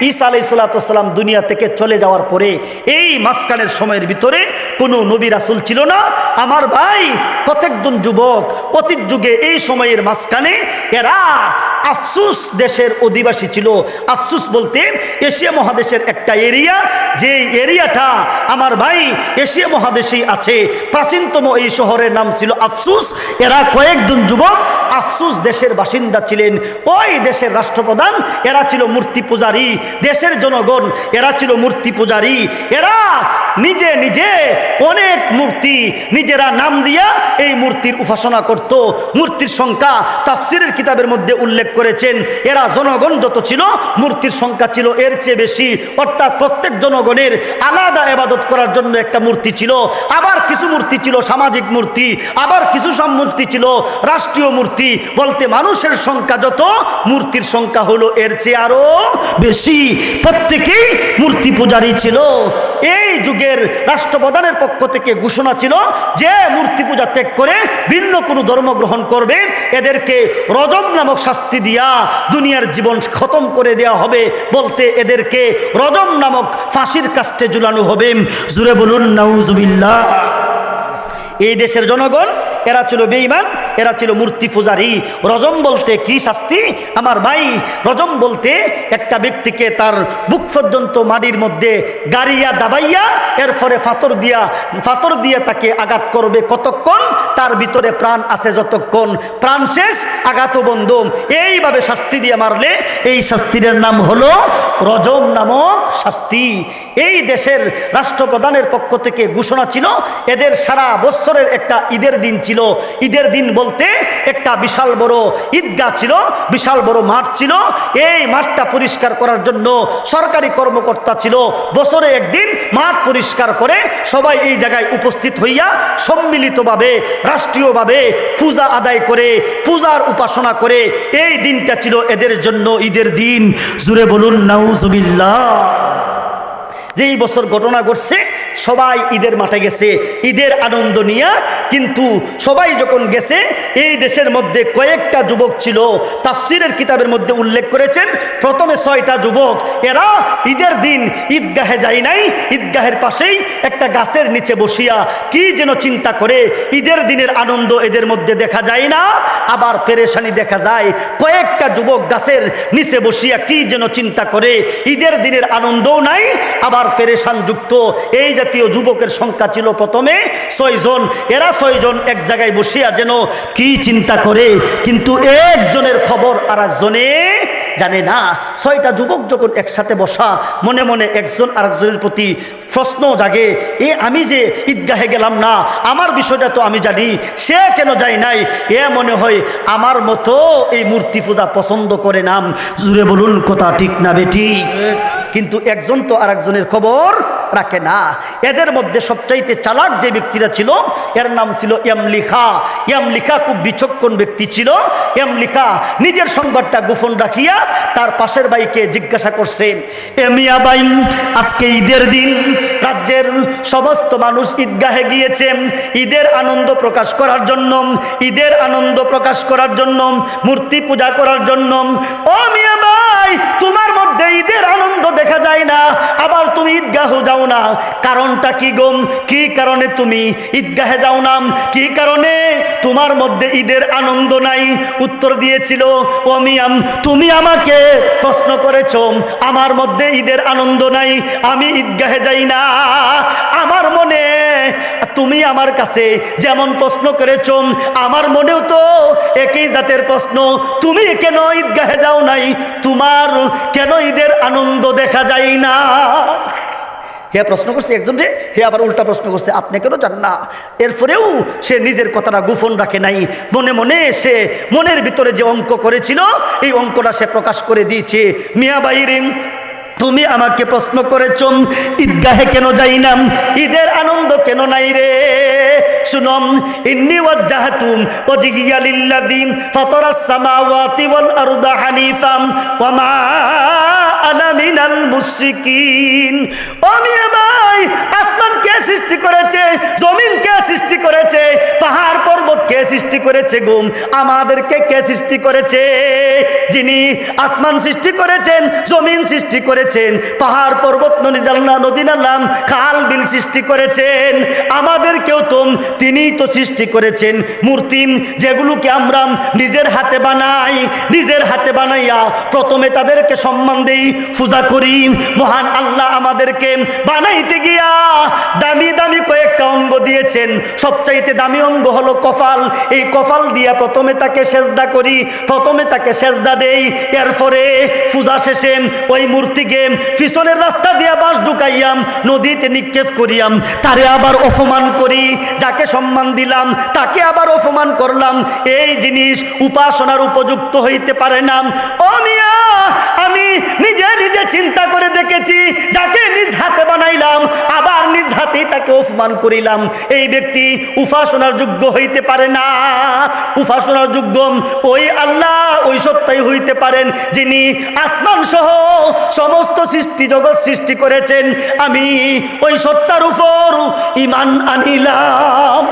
ঈসা আলাইহিস সালাম দুনিয়া থেকে চলে যাওয়ার পরে এই মাঝখানের সময়ের ভিতরে কোনো নবী রাসূল ছিল না। আমার ভাই, কতজন যুবক অতীত যুগে এই সময়ের মাঝখানে এরা আফসুস দেশের অধিবাসী ছিল। আফসুস বলতে এশিয়া মহাদেশের একটা এরিয়া, যে এরিয়াটা আমার ভাই এশিয়া মহাদেশেই আছে। প্রাচীনতম এই শহরের নাম ছিল আফসুস। এরা কয়েকজন যুবক আফসুস দেশের বাসিন্দা ছিলেন। ওই দেশের রাষ্ট্রপ্রধান এরা ছিল মূর্তি পূজারী। দেশের জনগণ এরা ছিল মূর্তি পূজারী। এরা নিজে নিজে অনেক মূর্তি নিজেরা নাম দিয়া এই মূর্তির উপাসনা করত। মূর্তির সংখ্যা তাফসীরের কিতাবের মধ্যে উল্লেখ করেছেন, এরা জনগণ যত ছিল মূর্তির সংখ্যা ছিল এর চেয়ে বেশি। অর্থাৎ প্রত্যেক জনগণের আলাদা ইবাদত করার জন্য একটা মূর্তি ছিল। আবার কিছু মূর্তি ছিল সামাজিক মূর্তি, আবার কিছু সব মূর্তি ছিল রাষ্ট্রীয় মূর্তি। বলতে মানুষের সংখ্যা যত, মূর্তির সংখ্যা হলো এর চেয়ে আরো বেশি। প্রত্যেকেই মূর্তি পূজারী ছিল। এই যুগের রাষ্ট্রপ্রধানের পক্ষ থেকে ঘোষণা ছিল যে মূর্তি পূজা ত্যাগ করে ভিন্ন কোনো ধর্ম গ্রহণ করবে, এদেরকে রজম নামক শাস্তি দিয়া দুনিয়ার জীবন খতম করে দেওয়া হবে। বলতে এদেরকে রজম নামক ফাঁসির কাস্টে ঝুলানো হবে। জুড়ে বলুন নাউজুবিল্লাহ। এই দেশের জনগণ এরা ছিল বেঈমান, এরা ছিল মূর্তি পূজারী। রজম বলতে কি শাস্তি? আমার ভাই, রজম বলতে একটা ব্যক্তিকে তার বুক পর্যন্ত মাটির মধ্যে গাড়িয়া দাবাইয়া এরপরে ফাতর দিয়ে তাকে আঘাত করবে। কতক্ষণ? তার ভিতরে প্রাণ আছে যতক্ষণ, প্রাণ শেষ আঘাতও বন্ধ। এইভাবে শাস্তি দিয়ে মারলে এই শাস্তির নাম হলো রজম নামক শাস্তি। এই দেশের রাষ্ট্রপ্রধানের পক্ষ থেকে ঘোষণা ছিল এদের সারা বছরের একটা ঈদের দিন ছিল। ঈদের দিন বলতে একটা বিশাল বড় ঈদগাহ ছিল, বিশাল বড় মাঠ ছিল। এই মাঠটা পরিষ্কার করার জন্য সরকারি কর্মকর্তা ছিল। বছরে একদিন মাঠ পরিষ্কার করে সবাই এই জায়গায় উপস্থিত হইয়া সম্মিলিতভাবে রাষ্ট্রীয়ভাবে পূজা আদায় করে, পূজার উপাসনা করে। এই দিনটা ছিল এদের জন্য ঈদের দিন। জুড়ে বলুন নাউজুবিল্লাহ। যেই বছর ঘটনা ঘটছে সবাই ঈদের মাঠে গেছে ঈদের আনন্দ নিয়ে। কিন্তু সবাই যখন গেছে, এই দেশের মধ্যে কয়েকটা যুবক ছিল। তাফসীরের কিতাবের মধ্যে উল্লেখ করেছেন প্রথমে 6টা যুবক। এরা ঈদের দিন ঈদগাহে যায় নাই, ঈদগাহের পাশেই একটা গাছের নিচে বসিয়া কি যেন চিন্তা করে। ঈদের দিনের আনন্দ এদের মধ্যে দেখা যায় না, আবার পেরেশানি দেখা যায়। কয়েকটা যুবক গাছের নিচে বসিয়া কি যেন চিন্তা করে। ঈদের দিনের আনন্দও নাই, আবার পেরেশান যুক্ত। এই জাতীয় যুবকের সংখ্যা ছিল প্রথমে 6 জন। এরা 6 জন এক জায়গায় বসিয়া যেন কি চিন্তা করে, কিন্তু একজনের খবর আর একজনে জানে না। 6টা যুবক যখন একসাথে বসা, মনে মনে একজন আরেকজনের প্রতি প্রশ্ন জাগে, আমি যে ঈদগাহে গেলাম না, আমার বিষয়টা তো আমি জানি, সে কেন যায় নাই? মনে হয় আমার মতো এই মূর্তি পূজা পছন্দ করে নাম। জুড়ে বলুন কথা ঠিক না বেটি? কিন্তু একজন তো আরেকজনের খবর রাখে না। এদের মধ্যে সবচাইতে চালাক যে ব্যক্তিরা ছিল এর নাম ছিল ইয়ামলিখা। ইয়ামলিখা খুব বিচক্ষণ ব্যক্তি ছিল। ইয়ামলিখা নিজের সংবাদটা গোপন রাখিয়া তার পাশের ভাইকে জিজ্ঞাসা করছে, এ মিয়া ভাই, আজকে ঈদের দিন, রাজ্যের সমস্ত মানুষ ঈদগাহে গিয়েছে ঈদের আনন্দ প্রকাশ করার জন্য, ঈদের আনন্দ প্রকাশ করার জন্য, মূর্তি পূজা করার জন্য। ও মিয়া ভাই, তোমার মধ্যে ঈদের আনন্দ দেখা যায় না, আবার তুমি ঈদগাহ যাও না, কারণটা কি গো? কি কারণে তুমি ঈদগাহে যাও না? কি কারণে তোমার মধ্যে ঈদের আনন্দ নাই? উত্তর দিয়েছিল, ও মিয়াম, তুমি আমাকে প্রশ্ন করেছো আমার মধ্যে ঈদের আনন্দ নাই, আমি ঈদগাহে যাই না। আমার মনে তুমি আমার কাছে যেমন প্রশ্ন করেছো আমার মনেও তো একই জাতের প্রশ্ন। তুমি কেন ঈদগাহে যাও নাই? তোমার কেন ঈদের আনন্দ দেখা যায় না? হে প্রশ্ন করছে একজন রে, হে আবার উল্টা প্রশ্ন করছে, আপনি কেন যান না? এরপরেও সে নিজের কথাটা গোপন রাখে নাই। মনে মনে সে মনের ভিতরে যে অঙ্ক করেছিল এই অঙ্কটা সে প্রকাশ করে দিয়েছে। মিয়া বাইরে, তুমি আমাকে প্রশ্ন করেছ ঈদগাহে কেন যাই না, ঈদের আনন্দ কেন নাই রে? শুনুন, ইন্নী ওয়াজ্জাহতু ওয়াজহিয়া লিল্লাযী ফাতারাস সামাওয়াতি ওয়াল আরদা হানিফা ওয়া মা আনা মিনাল মুশরিকিন। ও মিয়া ভাই, আসমান কে সৃষ্টি করেছে? জমিন কে সৃষ্টি করেছে? পাহাড় পর্বত কে সৃষ্টি করেছে? গুম আমাদেরকে কে সৃষ্টি করেছে? যিনি আসমান সৃষ্টি করেছেন, জমিন সৃষ্টি করেছেন, পাহাড় পর্বত নদী নালা খাল বিল সৃষ্টি করেছেন, আমাদেরকেও তো তিনিই তো সৃষ্টি করেছেন। মূর্তি যেগুলোকে আমরা নিজের হাতে বানাই, নিজের হাতে বানাইয়া প্রথমে তাদেরকে সম্মান দেই, পূজা করি। মহান আল্লাহ আমাদেরকে বানাইতে গিয়া দামি দামি কয়েকটা অঙ্গ দিয়েছেন। সবচাইতে দামি অঙ্গ হলো কপাল। এই কপাল দিয়া প্রথমে তাকে সেজদা করি, প্রথমে তাকে সেজদা দেই। এরপরে পূজা শেষে ওই মূর্তিকে পিছনের রাস্তা দিয়া বাঁশ ঢুকাইয়াম, নদীতে নিক্ষেপ করিয়াম, তারে আবার অপমান করি। যাকে সম্মান দিলাম তাকে আবার অপমান করলাম। এই জিনিস উপাসনার উপযুক্ত হইতে পারে না। ও মিয়া, আমি নিজে নিজে চিন্তা করে দেখেছি, যাকে নিজ হাতে বানাইলাম আবার নিজ হাতেই তাকে অপমান করিলাম, এই ব্যক্তি উপাসনার যোগ্য হইতে পারে না। উপাসনার যোগ্য ওই আল্লাহ, ওই সত্তাই হইতে পারেন যিনি আসমান সহ সমস্ত সৃষ্টি জগৎ সৃষ্টি করেছেন। আমি ওই সত্তার উপর ঈমান আনিলাম।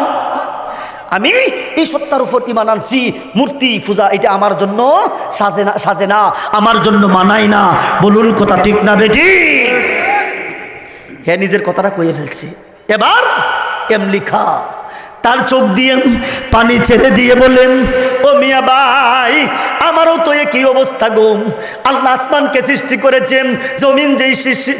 আমি এই সত্তার উপর ঈমান আনছি। মূর্তি পূজা এটা আমার জন্য সাজে না, আমার জন্য মানায় না। বলুন কথা ঠিক না বেটি? হ্যাঁ, নিজের কথাটা কয়ে ফেলছি। এবার ইয়ামলিখা তার চোখ দিয়ে পানি ছেড়ে দিয়ে বলেন, ও মিয়া ভাই, আমারও তো একই অবস্থা গো। আল্লাহ আসমানকে সৃষ্টি করেছেন, জমিন যেই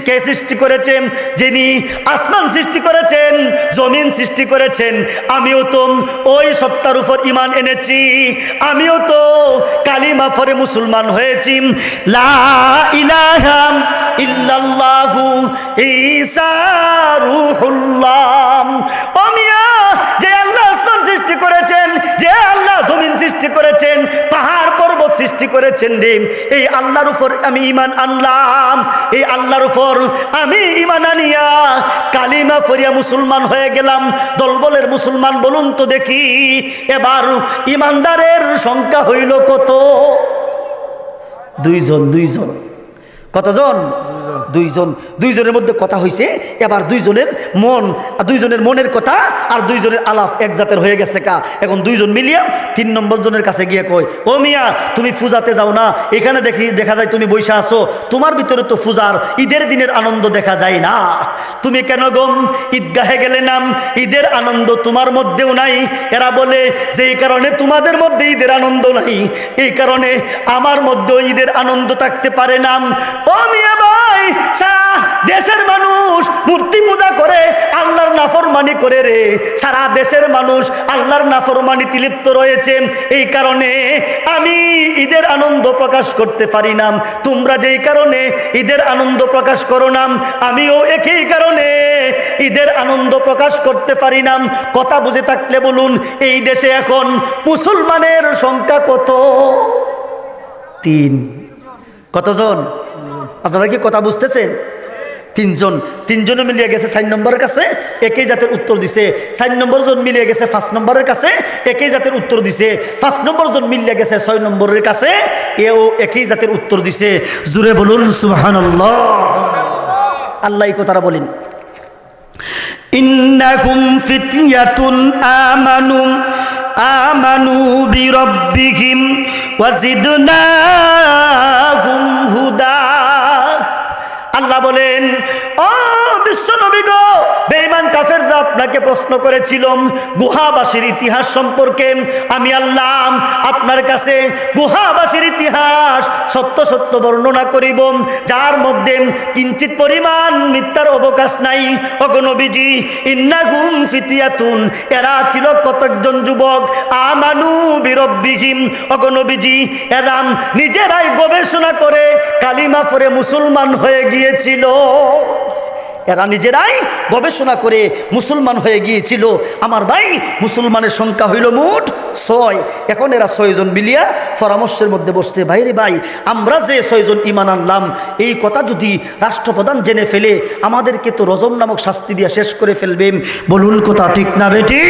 কে সৃষ্টি করেছেন, যিনি আসমান সৃষ্টি করেছেন, জমিন সৃষ্টি করেছেন, আমিও তো ওই সত্তার উপর ঈমান এনেছি। আমিও তো কালিমা পড়ে মুসলমান হয়েছি। লা ইলাহা ইল্লাল্লাহু ঈসা রূহুল্লাহ। ও মিয়া, যে আল্লাহ আসমান সৃষ্টি করেছেন, যে আল্লাহ জমিন সৃষ্টি করেছেন, পাহাড় পর্বত সৃষ্টি করেছেন রে, এই আল্লাহর উপর আমি ঈমান আনলাম। এই আল্লাহর উপর আমি ঈমান আনিয়া কালিমা পড়িয়া মুসলমান হয়ে গেলাম। দলবলের মুসলমান বলুন তো দেখি, এবার ঈমানদারের সংখ্যা হইল কত? দুইজন। দুইজন কতজন? দুইজন। দুইজনের মধ্যে কথা হয়েছে। এবার দুইজনের মনের কথা আর দুইজনের আলাপ এক জাতের হয়ে গেছে কা। এখন দুইজন মিলিয়া 3 নম্বর জনের কাছে গিয়ে কয়, ও মিয়া, তুমি পূজাতে যাও না, এখানে দেখা যায় তুমি বৈশা আছো, তোমার ভিতরে তো পূজার ঈদের দিনের আনন্দ দেখা যায় না, তুমি কেন গম ঈদগাহে গেলে নাম? ঈদের আনন্দ তোমার মধ্যেও নাই। এরা বলে যে এই কারণে তোমাদের মধ্যে ঈদের আনন্দ নাই, এই কারণে আমার মধ্যেও ঈদের আনন্দ থাকতে পারে না। ও মিয়া ভাই, সারা দেশের মানুষ মূর্তি পূজা করে, আল্লাহর নাফরমানি করে রে। সারা দেশের মানুষ আল্লাহর নাফরমানিতে লিপ্ত রয়েছে, এই কারণে আমি ঈদের আনন্দ প্রকাশ করতে পারি না। তোমরা যেই কারণে ঈদের আনন্দ প্রকাশ করো না, আমিও একই কারণে ঈদের আনন্দ প্রকাশ করতে পারি না। কথা বুঝে থাকলে বলুন, এই দেশে এখন মুসলমানের সংখ্যা কত? 3। কতজন? আপনারা কি কথা বুঝতেছেন? তিনজনে মিলিয়ে গেছে 4 নম্বরের কাছে, একই জাতের উত্তর দিছে। 4 নম্বর জন মিলিয়ে গেছে 5 নম্বরের কাছে, একই জাতের উত্তর দিছে। 5 নম্বর জন মিলিয়ে গেছে 6 নম্বরের কাছে, এও একই জাতের উত্তর দিছে। জুড়ে বলুন সুবহানাল্লাহ। আল্লাহ এই কথাটা বলেন, ইন্নাকুম ফিতয়াতুন আমানু বিরাব্বিহিম ওয়াজিদনাহুম হুদা। আল্লাহ বলেন, ও বিশ্ব নবী গো, বেঈমান কাফেররা আপনাকে প্রশ্ন করেছিল গুহাবাসীর ইতিহাস সম্পর্কে। আমি আল্লাহ আপনার কাছে গুহাবাসীর ইতিহাস সত্য সত্য বর্ণনা করিব, যার মধ্যে কিঞ্চিত পরিমাণ মিথ্যার অবকাশ নাই। ওগো নবীজি, ইন্নাহুম ফিতয়াতুন, এরা ছিল কতজন যুবক, আমানু বিরাব্বিহিম, ওগো নবীজি এরা নিজেরাই গবেষণা করে কালিমা পড়ে মুসলমান হয়ে গিয়েছিল। এরা নিজেরাই গবেষণা করে মুসলমান হয়ে গিয়েছিল। আমার ভাই, মুসলমানের সংখ্যা হইল মোট 6। এখন এরা 6 জন মিলিয়া পরামর্শের মধ্যে বসছে, ভাই রে ভাই, আমরা যে 6 জন ঈমান আনলাম, এই কথা যদি রাষ্ট্রপ্রধান জেনে ফেলে আমাদেরকে তো রজম নামক শাস্তি দিয়ে শেষ করে ফেলবে। বলুন কথা ঠিক না বেটি?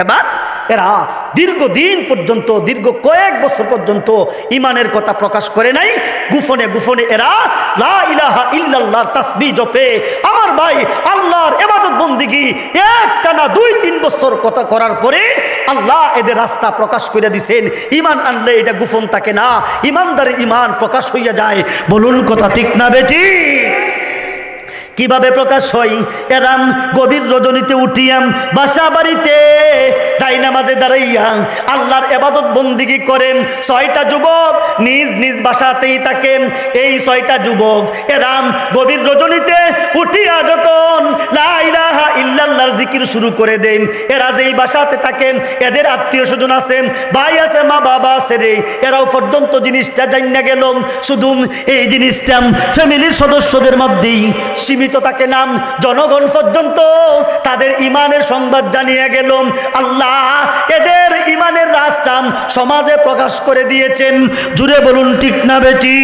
এবার এরা দীর্ঘদিন পর্যন্ত, দীর্ঘ কয়েক বছর পর্যন্ত ঈমানের কথা প্রকাশ করে নাই। গোপনে গোপনে এরা লা ইলাহা ইল্লাল্লাহর তাসবিহ জপে। আমার ভাই, আল্লাহর ইবাদত বন্দেগী একটানা 2-3 বছর কথা করার পরে আল্লাহ এদের রাস্তা প্রকাশ করে দিছেন। ঈমান আনলে এটা গোপন থাকে না, ঈমানদারের ঈমান প্রকাশ হইয়া যায়। বলুন কথা ঠিক না বেটি? কিভাবে প্রকাশ হয়? এরাম গভীর রজনীতে উঠিয়াম বাসা বাড়িতে যাই নামাজে দাঁড়াইয়া আল্লাহর ইবাদত বন্দেগী করেন। 6টা যুবক নিজ নিজ বাসাতেই থাকেন। এই 6টা যুবক এরাম গভীর রজনীতে উঠিয়া যখন লা ইলাহা ইল্লাল্লাহর জিকির শুরু করে দেন, এরা যেই বাসাতে থাকেন, এদের আত্মীয় স্বজন আছেন, ভাই আছে, মা বাবা আছে রে, এরাও পর্যন্ত জিনিসটা জানিয়া গেল। শুধু এই জিনিসটা ফ্যামিলির সদস্যদের মধ্যেই সীমিত থাকে না, জনগণ পর্যন্ত তাদের ঈমানের সংবাদ জানিয়ে গেল। আল্লাহ এদের ঈমানের রাস্তা সমাজে প্রকাশ করে দিয়েছেন। জুড়ে বলুন ঠিক না বেটি?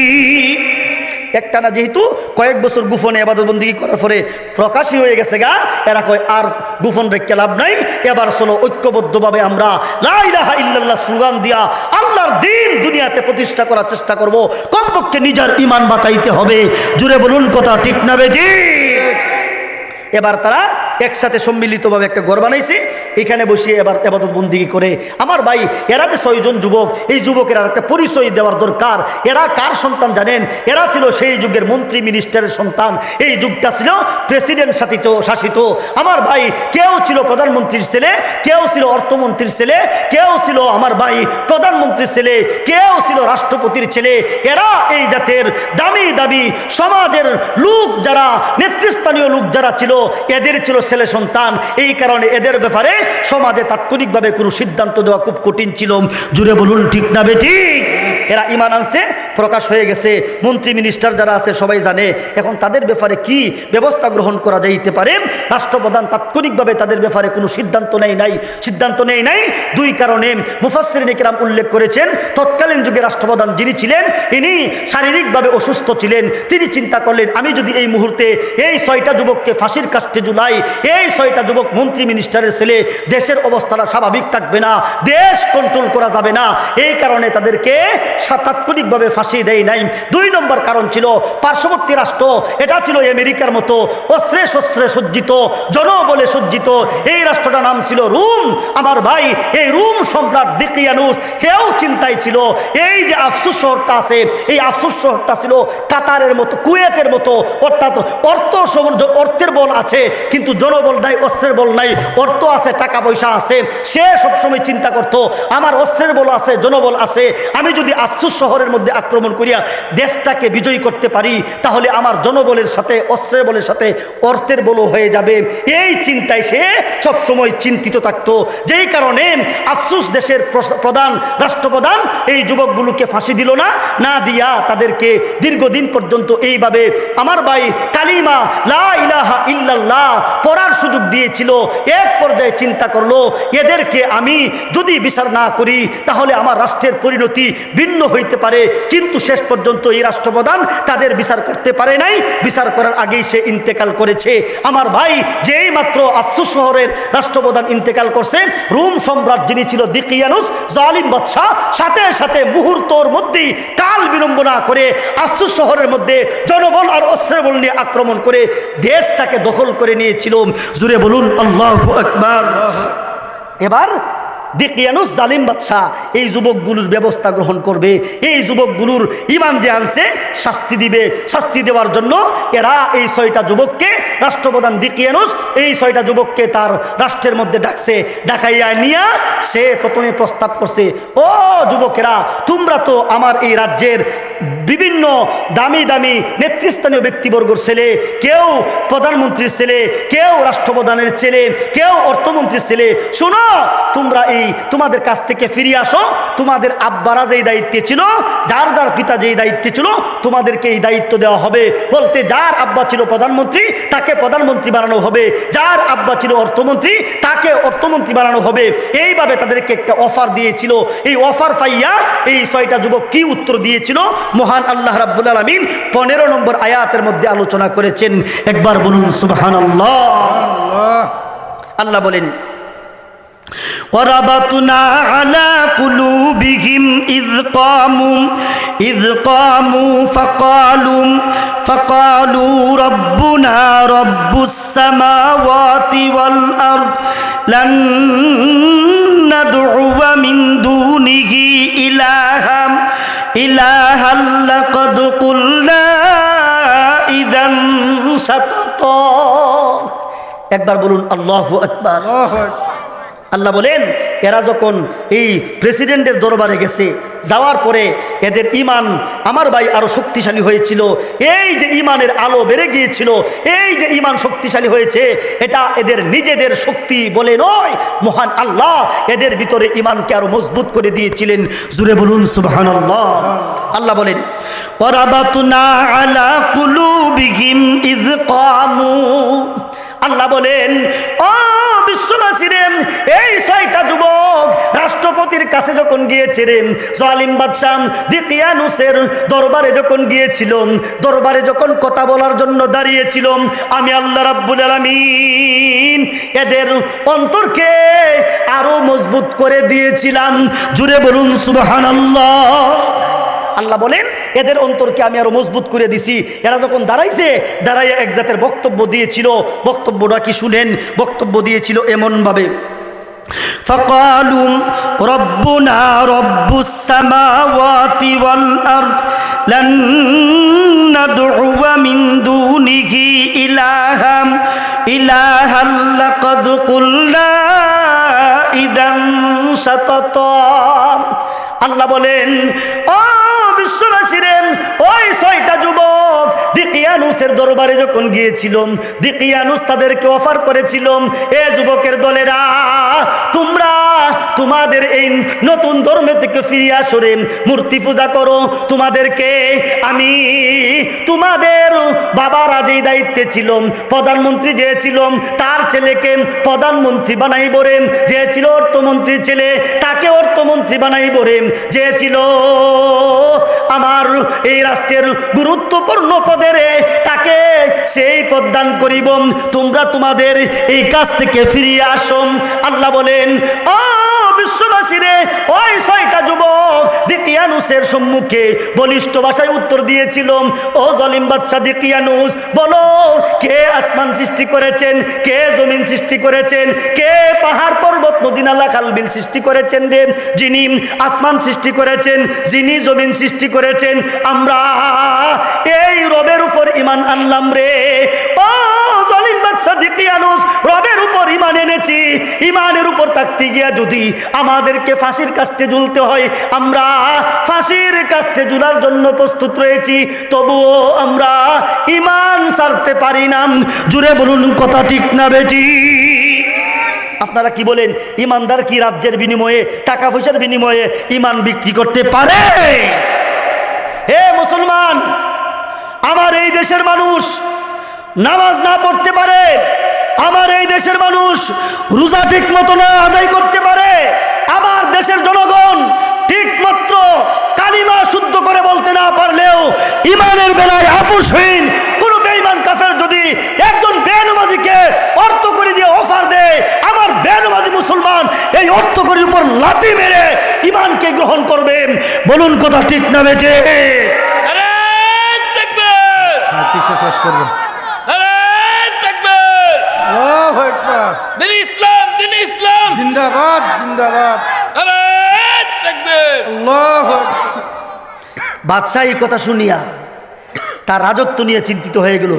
একটানা যেহেতু কয়েক বছর গোপনে ইবাদতবন্দেগী করার পরে প্রকাশই হয়ে গেছে গা, এরা কয় আর গোপন রেখে লাভ নাই, এবার চলো ঐক্যবদ্ধভাবে আমরা লা ইলাহা ইল্লাল্লাহ স্লোগান দিয়া আল্লাহর দ্বীন দুনিয়াতে প্রতিষ্ঠা করার চেষ্টা করব। কমপক্ষে নিজের ঈমান বাঁচাইতে হবে। জুড়ে বলুন কথা ঠিক না বেটি? এবার তারা একসাথে সম্মিলিতভাবে একটা ঘর বানাইছে, এখানে বসিয়ে এবার ইবাদত বন্দেগী করে। আমার ভাই, এরা যে 6 জন যুবক, এই যুবকের একটা পরিচয় দেওয়ার দরকার। এরা কার সন্তান জানেন? এরা ছিল সেই যুগের মন্ত্রী মিনিস্টারের সন্তান। এই যুগটা ছিল প্রেসিডেন্ট শাসিত। আমার ভাই, কেউ ছিল প্রধানমন্ত্রীর ছেলে, কেউ ছিল অর্থমন্ত্রীর ছেলে, কেউ ছিল আমার ভাই প্রধানমন্ত্রীর ছেলে, কেউ ছিল রাষ্ট্রপতির ছেলে। এরা এই জাতের দামি দামি সমাজের লোক যারা, নেতৃস্থানীয় লোক যারা ছিল, এদের ছিল ছেলে সন্তান। এই কারণে এদের ব্যাপারে সমাজে তাৎক্ষণিকভাবে কোনো সিদ্ধান্ত দেওয়া খুব কঠিন ছিল। জুড়ে বলুন ঠিক না বেটি? এরা ঈমান আনছে, প্রকাশ হয়ে গেছে, মন্ত্রী মিনিস্টার যারা আছে সবাই জানে। এখন তাদের ব্যাপারে কি ব্যবস্থা গ্রহণ করা যাইতে পারে? রাষ্ট্রপ্রধান তাৎক্ষণিকভাবে তাদের ব্যাপারে কোনো সিদ্ধান্ত নেয় নাই 2 কারণে। মুফাসসিরিন কিরাম উল্লেখ করেছেন, তৎকালীন যুগে রাষ্ট্রপ্রধান যিনি ছিলেন, ইনি শারীরিকভাবে অসুস্থ ছিলেন। তিনি চিন্তা করলেন, আমি যদি এই মুহূর্তে এই 6টা যুবককে ফাঁসির কাস্টে ঝুলাই, এই 6টা যুবক মন্ত্রী মিনিস্টারের ছেলে, দেশের অবস্থাটা স্বাভাবিক থাকবে না, দেশ কন্ট্রোল করা যাবে না। এই কারণে তাদেরকে তাৎক্ষণিকভাবে ফাঁসি দেয় নাই। 2 নম্বর কারণ ছিল পার্শ্ববর্তী রাষ্ট্র, এটা ছিল আমেরিকার মতো অস্ত্রে শস্ত্রে সজ্জিত, জনবলে সজ্জিত। এই রাষ্ট্রটার নাম ছিল রোম। আমার ভাই, এই রোম সম্রাট দিকিয়ানুস হেও চিন্তায় ছিল, এই যে আফসুস শহরটা আছে, এই আফসুস শহরটা ছিল কাতারের মতো, কুয়েতের মতো, অর্থাৎ অর্থের বল আছে কিন্তু জনবল নাই, অস্ত্রের বল নাই। অর্থ আছে, টাকা পয়সা আছে, সে সবসময় চিন্তা করত আমার অস্ত্রের বল আছে, জনবল আছে, আমি যদি আফসুস শহরের মধ্যে আক্রমণ করিয়া দেশটাকে বিজয়ী করতে পারি, তাহলে আমার জনবলের সাথে, অস্ত্রের বলের সাথে অর্থের বলও হয়ে যাবে। এই চিন্তায় সে সবসময় চিন্তিত থাকতো। যেই কারণে আফসুস দেশের রাষ্ট্রপ্রধান এই যুবকগুলোকে ফাঁসি দিল না দিয়া তাদেরকে দীর্ঘদিন পর্যন্ত এইভাবে আমার ভাই কালিমা লা ইলাহা ইল্লাল্লাহ পড়ার সুযোগ দিয়েছিল। এক পর্যায়ে চিন্তা করলো, এদেরকে আমি যদি বিচার না করি তাহলে আমার রাষ্ট্রের পরিণতি ভিন্ন হইতে পারে, কিন্তু কিন্তু শেষ পর্যন্ত এই রাষ্ট্রপ্রধান তাদের বিচার করতে পারে নাই। বিচার করার আগেই সে ইন্তেকাল করেছে। আমার ভাই, যেই মাত্র আফসুস শহরের রাষ্ট্রপ্রধান ইন্তেকাল করছে, রোম সম্রাট যিনি ছিল দিকিয়ানুস জালিম বাদশাহ, সাথে সাথে মুহূর্তর মধ্যেই কাল বিলম্ব না করে আফসুস শহরের মধ্যে জনবল আর অস্ত্রবল নিয়ে আক্রমণ করে দেশটাকে দখল করে নিয়েছিল। জুড়ে বলুন আল্লাহু আকবার। এবার দিকিয়ানুস জালিম বাদশাহ এই যুবকগুলোর ব্যবস্থা গ্রহণ করবে। এই যুবকগুলোর ইমান যে আনছে শাস্তি দিবে। শাস্তি দেওয়ার জন্য এরা এই 6টা যুবককে, রাষ্ট্রপ্রধান দিকিয়ানুস এই 6টা যুবককে তার রাষ্ট্রের মধ্যে ডাকছে। ডাকাইয়া নিয়া সে প্রথমে প্রস্তাব করছে, ও যুবকেরা, তোমরা তো আমার এই রাজ্যের বিভিন্ন দামি দামি নেতৃস্থানীয় ব্যক্তিবর্গর ছেলে, কেউ প্রধানমন্ত্রীর ছেলে, কেউ রাষ্ট্রপ্রধানের ছেলে, কেউ অর্থমন্ত্রীর ছেলে। শোনো, তোমরা এই তোমাদের কাছ থেকে ফিরে আসো। তোমাদের আব্বারা যেই দায়িত্বে ছিল, যার যার পিতা যেই দায়িত্বে ছিল, তোমাদেরকে এই দায়িত্ব দেওয়া হবে। বলতে যার আব্বা ছিল প্রধানমন্ত্রী তাকে প্রধানমন্ত্রী বানানো হবে, যার আব্বা ছিল অর্থমন্ত্রী তাকে অর্থমন্ত্রী বানানো হবে। এইভাবে তাদেরকে একটা অফার দিয়েছিল। এই অফার পাইয়া এই 6টা যুবক কি উত্তর দিয়েছিল মহান আল্লাহ রাব্বুল আলামিন 15 নম্বর আয়াতের মধ্যে আলোচনা করেছেন। একবার বলুন সুবহানাল্লাহ। আল্লাহ বলেন, وَرَبَطْنَا عَلَى قُلُوبِهِمْ إِذْ قَامُوا فَقَالُوا رَبُّنَا رَبُّ السَّمَاوَاتِ وَالْأَرْضِ لَن نَّدْعُوَ مِن دُونِهِ إِلَٰهًا لَّقَدْ قُلْنَا إِذًا شَطَطًا। একবার বলুন আল্লাহু আকবার। আল্লাহ বলেন, এরা যখন এই প্রেসিডেন্টের দরবারে গেছে, যাওয়ার পরে এদের ইমান আমার ভাই আরো শক্তিশালী হয়েছিল। এই যে ইমানের আলো বেড়ে গিয়েছিল, এই যে ইমান শক্তিশালী হয়েছে, এটা এদের নিজেদের শক্তি বলে নয়, মহান আল্লাহ এদের ভিতরে ইমানকে আরো মজবুত করে দিয়েছিলেন। জুড়ে বলুন সুবহানাল্লাহ। আল্লাহ বলেন, ওয়ারাবাতনা আলা কুলুবিহিম ইয কামু। আল্লাহ বলেন, ও বিশ্ববাসীরে, এই 6টা যুবক রাষ্ট্রপতির কাছে যখন গিয়েছিলেন, জালিম বাদশাহ দিকিয়ানুসের দরবারে যখন গিয়েছিল, দরবারে যখন কথা বলার জন্য দাঁড়িয়েছিল, আমি আল্লাহ রাব্বুল আলামিন এদের অন্তরকে আরো মজবুত করে দিয়েছিলাম। জুড়ে বলুন সুবহানাল্লাহ। আল্লাহ বলেন, এদের অন্তরকে আমি আরো মজবুত করে দিছি। এরা যখন দাঁড়াইছে, দাঁড়াইয়া এক জাতের বক্তব্য দিয়েছিল। বক্তব্যটা কি শুনেন? বক্তব্য দিয়েছিল এমন ভাবে, فقالوا ربنا رب السماوات والأرض لن ندعو من دونه إلها لقد قلنا إذا شططا। আল্লাহ বলেন, ও বিশ্ববাসীরে, ওই 6টা যুবক দিকিয়ানুসের দরবারে যখন গিয়েছিল, দিকিয়ানুস তাদেরকে অফার করেছিল, এ যুবকের দলেরা, তোমরা তোমাদের এই নতুন ধর্ম থেকে ফিরে আসো রে, মূর্তি পূজা করো। তোমাদেরকে আমি তোমাদের বাবারা যেই দায়িত্বে ছিল, প্রধানমন্ত্রী যে ছিল তার ছেলেকে প্রধানমন্ত্রী বানাইব রে, যে ছিল অর্থমন্ত্রীর ছেলে তাকে অর্থমন্ত্রী বানাইব রে, যে ছিল আমার এই রাষ্ট্রের গুরুত্বপূর্ণ পদে রে তাকে সেই পদ দান করিব। তোমরা তোমাদের এই কাজ থেকে ফিরিয়ে আসো। আল্লাহ বলেন, ও বিশ্ববাসীরে, ওই 6টা যুবক দিকিয়ানুসের সম্মুখে বলিষ্ঠ ভাষায় উত্তর দিয়েছিল, ও জালিম বাদশা দিকিয়ানুস, বলো, কে আসমান সৃষ্টি করেছেন, কে জমিন সৃষ্টি করেছেন, কে পাহাড় পর্বত নদী নালা খাল বিল সৃষ্টি করেছেন রে? যিনি আসমান সৃষ্টি করেছেন, যিনি জমিন সৃষ্টি করেছেন, আমরা এই রবের উপর ঈমান আনলাম রে। ও জালিম বাদশা দিকিয়ানুস, রবের উপর ঈমান এনেছি। ঈমানের উপর থাকতে গিয়া যদি আমাদেরকে ফাঁসির কাস্টে ঝুলতে হয়, আমরা ফাঁসির কাস্টে ঝুলার জন্য প্রস্তুত রয়েছি, তবুও আমরা ঈমান ছাড়তে পারি না। জুড়ে বলুন কথা ঠিক না বেটি? আপনারা কি বলেন, ইমানদার কি রাজ্যের বিনিময়ে, টাকা পয়সার বিনিময়ে ঈমান বিক্রি করতে পারে? হে মুসলমান, আমার এই দেশের মানুষ নামাজ না পড়তে পারে, আমার এই দেশের মানুষ রোজা ঠিক মতো না আদায় করতে পারে, আমার দেশের জনগণ ঠিক মাত্র কালিমা শুদ্ধ করে বলতে না ইমানের বেলায় আপোষহীন কোন বেঈমান কাফের যদি একজন বেনামাজিকে অর্থ করে দিয়ে অফার দেয়, আমার বেনামাজি মুসলমান এই অর্থ করির উপর লাথি মেরে ইমানকে গ্রহণ করবে। বলুন কথা ঠিক না বেটে? আরে তাকবীর, শেষ করবেন। আরে তাকবীর, আল্লাহু আকবার। দিন ইসলাম, দিন ইসলাম জিন্দাবাদ, জিন্দাবাদ। আরে তাকবীর। আল্লাহু আকবার। বাদশাহ এই কথা শুনিয়া তার রাজত্ব নিয়ে চিন্তিত হয়ে গেল।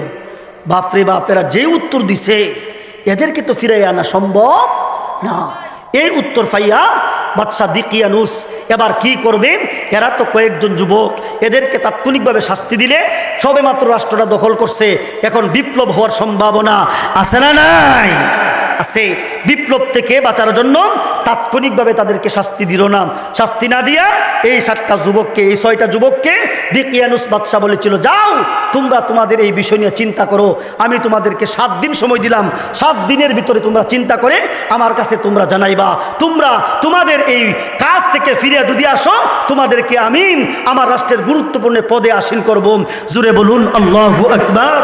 বাপরে বাপ, এরা যে উত্তর দিছে এদেরকে তো ফিরাই আনা সম্ভব না। এই উত্তর পাইয়া বাদশাহ দিকিয়ানুস এবার কি করবে? এরা তো কয়েকজন যুবক, এদেরকে তাৎক্ষণিকভাবে শাস্তি দিলে সবে মাত্র রাষ্ট্রটা দখল করছে, এখন বিপ্লব হওয়ার সম্ভাবনা আছে না নাই? আছে। বিপ্লব থেকে বাঁচার জন্য তাৎক্ষণিকভাবে তাদেরকে শাস্তি দিল না। শাস্তি না দিয়া এই 7টা যুবককে, এই 6টা যুবককে দিকিয়ানুস বাদশাহ বলেছিল, যাও তোমরা তোমাদের এই বিষয় নিয়ে চিন্তা করো, আমি তোমাদেরকে 7 দিন সময় দিলাম, 7 দিনের ভিতরে তোমরা চিন্তা করে আমার কাছে তোমরা জানাইবা। তোমরা তোমাদের এই কাজ থেকে ফিরে যদি আসো, তোমাদেরকে আমি আমার রাষ্ট্রের গুরুত্বপূর্ণ পদে আসীন করব। জুড়ে বলুন আল্লাহু আকবার।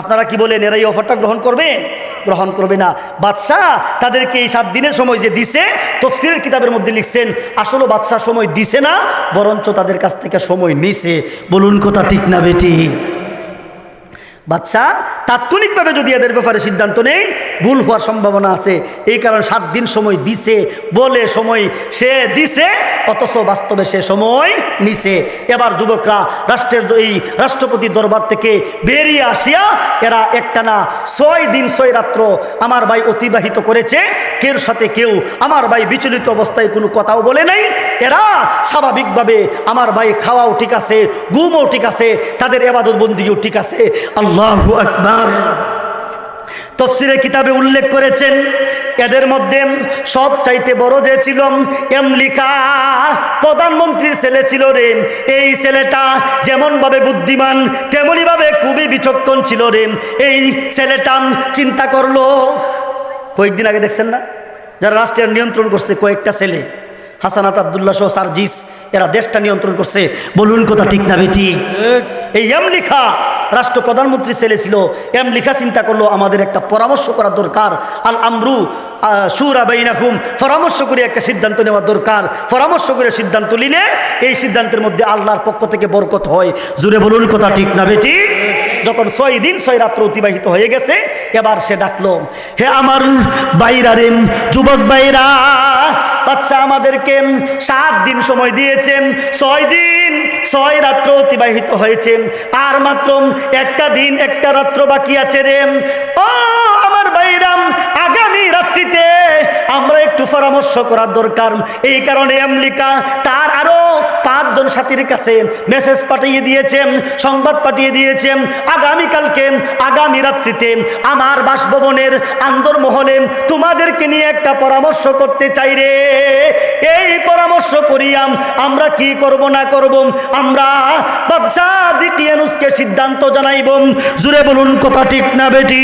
আপনারা কি বলেন, এরা এই অফারটা গ্রহণ করবে? গ্রহণ করবে না। বাদশাহ তাদেরকে এই 7 দিনের সময় যে দিছে, তাফসীরের কিতাবের মধ্যে লিখছেন আসলে বাদশাহ সময় দিছে না, বরঞ্চ তাদের কাছ থেকে সময় নিছে। বলুন কথা ঠিক না বেটি? বাদশাহ তাৎক্ষণিকভাবে যদি এদের ব্যাপারে সিদ্ধান্ত নেই, ভুল হওয়ার সম্ভাবনা আছে। এই কারণে 7 দিন সময় দিছে বলে সময় সে দিছে, অথচ বাস্তবে সে সময় নিছে। এবার যুবকরা রাষ্ট্রের এই রাষ্ট্রপতির দরবার থেকে বেরিয়ে আসিয়া এরা একটানা 6 দিন 6 রাত্র আমার ভাই অতিবাহিত করেছে। কেউ সাথে কেউ আমার ভাই বিচলিত অবস্থায় কোনো কথাও বলে নাই। এরা স্বাভাবিকভাবে আমার ভাই খাওয়াও ঠিক আছে, ঘুমও ঠিক আছে, তাদের ইবাদত বন্দিও ঠিক আছে। আল্লাহু আকবার। তাফসীরের কিতাবে উল্লেখ করেছেন এদের মধ্যে সব চাইতে বড় যে ছিল এমলিকা, প্রধানমন্ত্রীর ছেলে ছিল রে। এই ছেলেটা যেমনভাবে বুদ্ধিমান তেমনিভাবে খুবই বিচক্ষণ ছিল রে। এই ছেলেটা চিন্তা করলো, কয়েকদিন আগে দেখছেন না যারা রাষ্ট্রের নিয়ন্ত্রণ করছে, কয়েকটা ছেলে হাসানাত আব্দুল্লাহ সহ সার্জিস, এরা দেশটা নিয়ন্ত্রণ করছে। বলুন কথা ঠিক না বেটি? এই এমলিখা রাষ্ট্র প্রধানমন্ত্রী ছেলে ছিল। এমলিখা চিন্তা করলো আমাদের একটা পরামর্শ করা দরকার। আল আমরু শুরা বাইনাকুম, পরামর্শ করে একটা সিদ্ধান্ত নেওয়া দরকার। পরামর্শ করে সিদ্ধান্ত নিলে এই সিদ্ধান্তের মধ্যে আল্লাহর পক্ষ থেকে বরকত হয়। জুড়ে বলুন কথা ঠিক না বেটি? যখন 6 দিন 6 রাত্র অতিবাহিত হয়ে গেছে, এবার সে ডাকলো, হে আমার বাইরা রে, যুবক বাইরা, বাচ্চা আমাদেরকে 7 দিন সময় দিয়েছেন, 6 দিন 6 রাত্র অতিবাহিত হয়েছে, আর মাত্র একটা দিন একটা রাত্র বাকি আছে রে। ও আমার বাইরা, আগামী রাত্রিতে আমরা একটু পরামর্শ করার দরকার। এই কারণে আমেরিকা তার আরো 5 জন সাথীর কাছে মেসেজ পাঠিয়ে দিয়েছেন, সংবাদ পাঠিয়ে দিয়েছেন, আগামীকালকে আগামী রাত্রিতে আমার বাসভবনের আন্দরমহলে তোমাদেরকে নিয়ে একটা পরামর্শ করতে চাই রে। এই পরামর্শ করিয়াম আমরা কি করব না করব, আমরা বাদশাহ দিকিয়ানুসকে সিদ্ধান্ত জানাইব। জুড়ে বলুন কথা ঠিক না বেটি?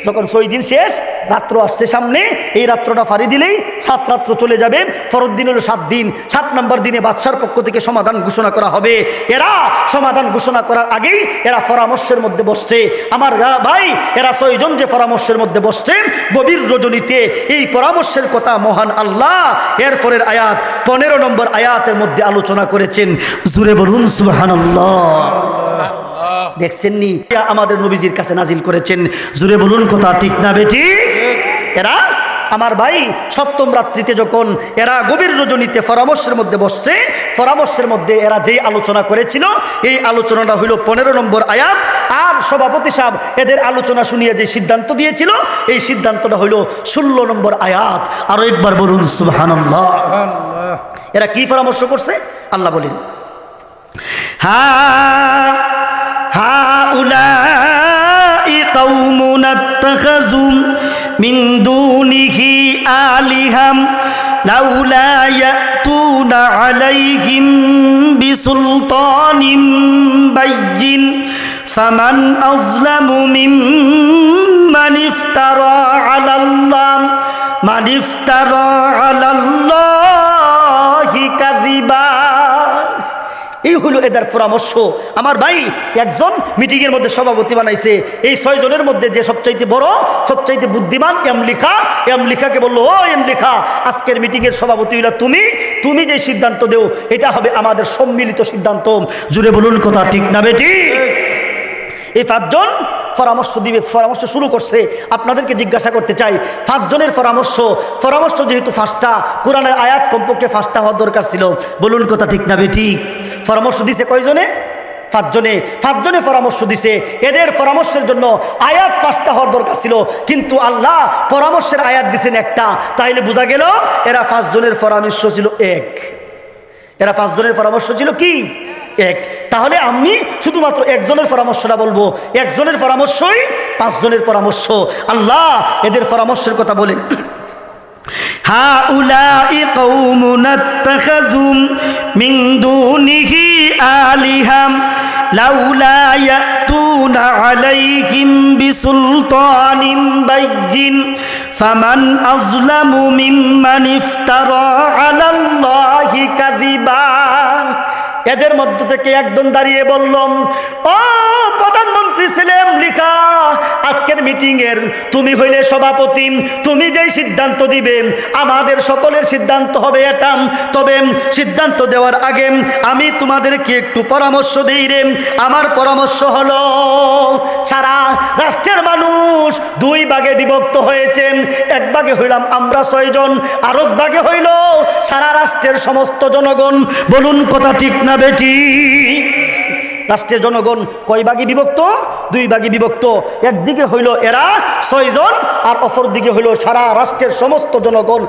যখন 6 দিন শেষ, রাত্র আসছে সামনে, এই রাত্রটা ফাড়ি দিলেই 7 রাত্র চলে যাবে। পরের দিন হলো 7 দিন। 7 নম্বর দিনে বাদশার পক্ষ থেকে সমাধান ঘোষণা করা হবে। এরা সমাধান ঘোষণা করার আগেই এরা পরামর্শের মধ্যে বসছে। আমার ভাই, এরা 6 জন যে পরামর্শের মধ্যে বসছে, গভীর রজনীতে এই পরামর্শের কথা মহান আল্লাহ এরপরের আয়াত 15 নম্বর আয়াতের মধ্যে আলোচনা করেছেন। জুড়ে বলুন সুবহানাল্লাহ। দেখছেন নি, আমাদের নবীজির কাছে নাজিল করেছেন। জুড়ে বলুন কথা ঠিক না বেটি? এরা আমার ভাই 7ম রাত্রিতে যখন এরা গভীর রজনীতে পরামর্শের মধ্যে বসছে, পরামর্শের মধ্যে এরা যেই আলোচনা করেছিল, এই আলোচনাটা হইল 15 নম্বর আয়াত। আর সভাপতি সাহেব এদের আলোচনা শুনিয়ে যে সিদ্ধান্ত দিয়েছিল, এই সিদ্ধান্তটা হইল 16 নম্বর আয়াত। আরো একবার বলুন সুবহানাল্লাহ। এরা কি পরামর্শ করছে আল্লাহ বলেন, হাউলাই কওমুন আত্তাখাযু মিন দুনিহি আলিহাম লাউলা ইয়াতুনা আলাইহিম বিসুলতানিম বাইয়িন ফামান আযলামু মিম্মান ইফতারা আলাল্লাহি কাযিবা। এই হলো এদের পরামর্শ। আমার ভাই একজন মিটিংয়ের মধ্যে সভাপতি বানাইছে, এই 6 জনের মধ্যে যে সবচাইতে বড়, সবচাইতে বুদ্ধিমান এমলিখাকে বললো, ও এমলিখা, আজকের মিটিংয়ের সভাপতি হইলা তুমি যে সিদ্ধান্ত দেও এটা হবে আমাদের সম্মিলিত সিদ্ধান্ত। জুড়ে বলুন কথা ঠিক না বেটি? এই 5 জন পরামর্শ দিবে, পরামর্শ শুরু করছে। আপনাদেরকে জিজ্ঞাসা করতে চাই, 5 জনের পরামর্শ যেহেতু 5টা, কোরআনের আয়াত কমপক্ষে 5টা হওয়ার দরকার ছিল। বলুন কথা ঠিক না বেটি? পরামর্শ দিছে কয়জনে? 5 জনে পরামর্শ দিছে। এদের পরামর্শের জন্য আয়াত 5টা হওয়ার দরকার ছিল, কিন্তু আল্লাহ পরামর্শের আয়াত দিচ্ছেন একটা। তাইলে বোঝা গেল এরা 5 জনের পরামর্শ ছিল এক। এরা 5 জনের পরামর্শ ছিল কি? এক। তাহলে আমি শুধুমাত্র একজনের পরামর্শটা বলবো। একজনের পরামর্শই 5 জনের পরামর্শ। আল্লাহ এদের পরামর্শের কথা বলেন, হাউলাই কওমুন আত্তাখাযু মিন দুনিহি আলিহাম লাউলা ইয়াতুনা আলাইহিম বিসুলতানিন বাইয়িন ফামান আযলামু মিম্মান ইফতারা আলাল্লাহি কাযিবা। এদের মধ্য থেকে একজন দাঁড়িয়ে বললাম, ও প্রধানমন্ত্রী ছিলেন লিখা, আজকের মিটিংয়ের তুমি হইলে সভাপতি, তুমি যেই সিদ্ধান্ত দিবেন আমাদের সকলের সিদ্ধান্ত হবে এটা। তবে সিদ্ধান্ত দেওয়ার আগে আমি তোমাদেরকে একটু পরামর্শ দিই রে। আমার পরামর্শ হলো, সারা রাষ্ট্রের মানুষ 2 ভাগে বিভক্ত হয়েছে। এক ভাগে হইলাম আমরা 6 জন, আর এক ভাগে হইল সারা রাষ্ট্রের সমস্ত জনগণ। বলুন কথা ঠিক না বেটি? রাষ্ট্রের জনগণ কয় ভাগে বিভক্ত? 2 ভাগে বিভক্ত। একদিকে হইল এরা 6 জন, আর অপর দিকে হইল সারা রাষ্ট্রের সমস্ত জনগণ।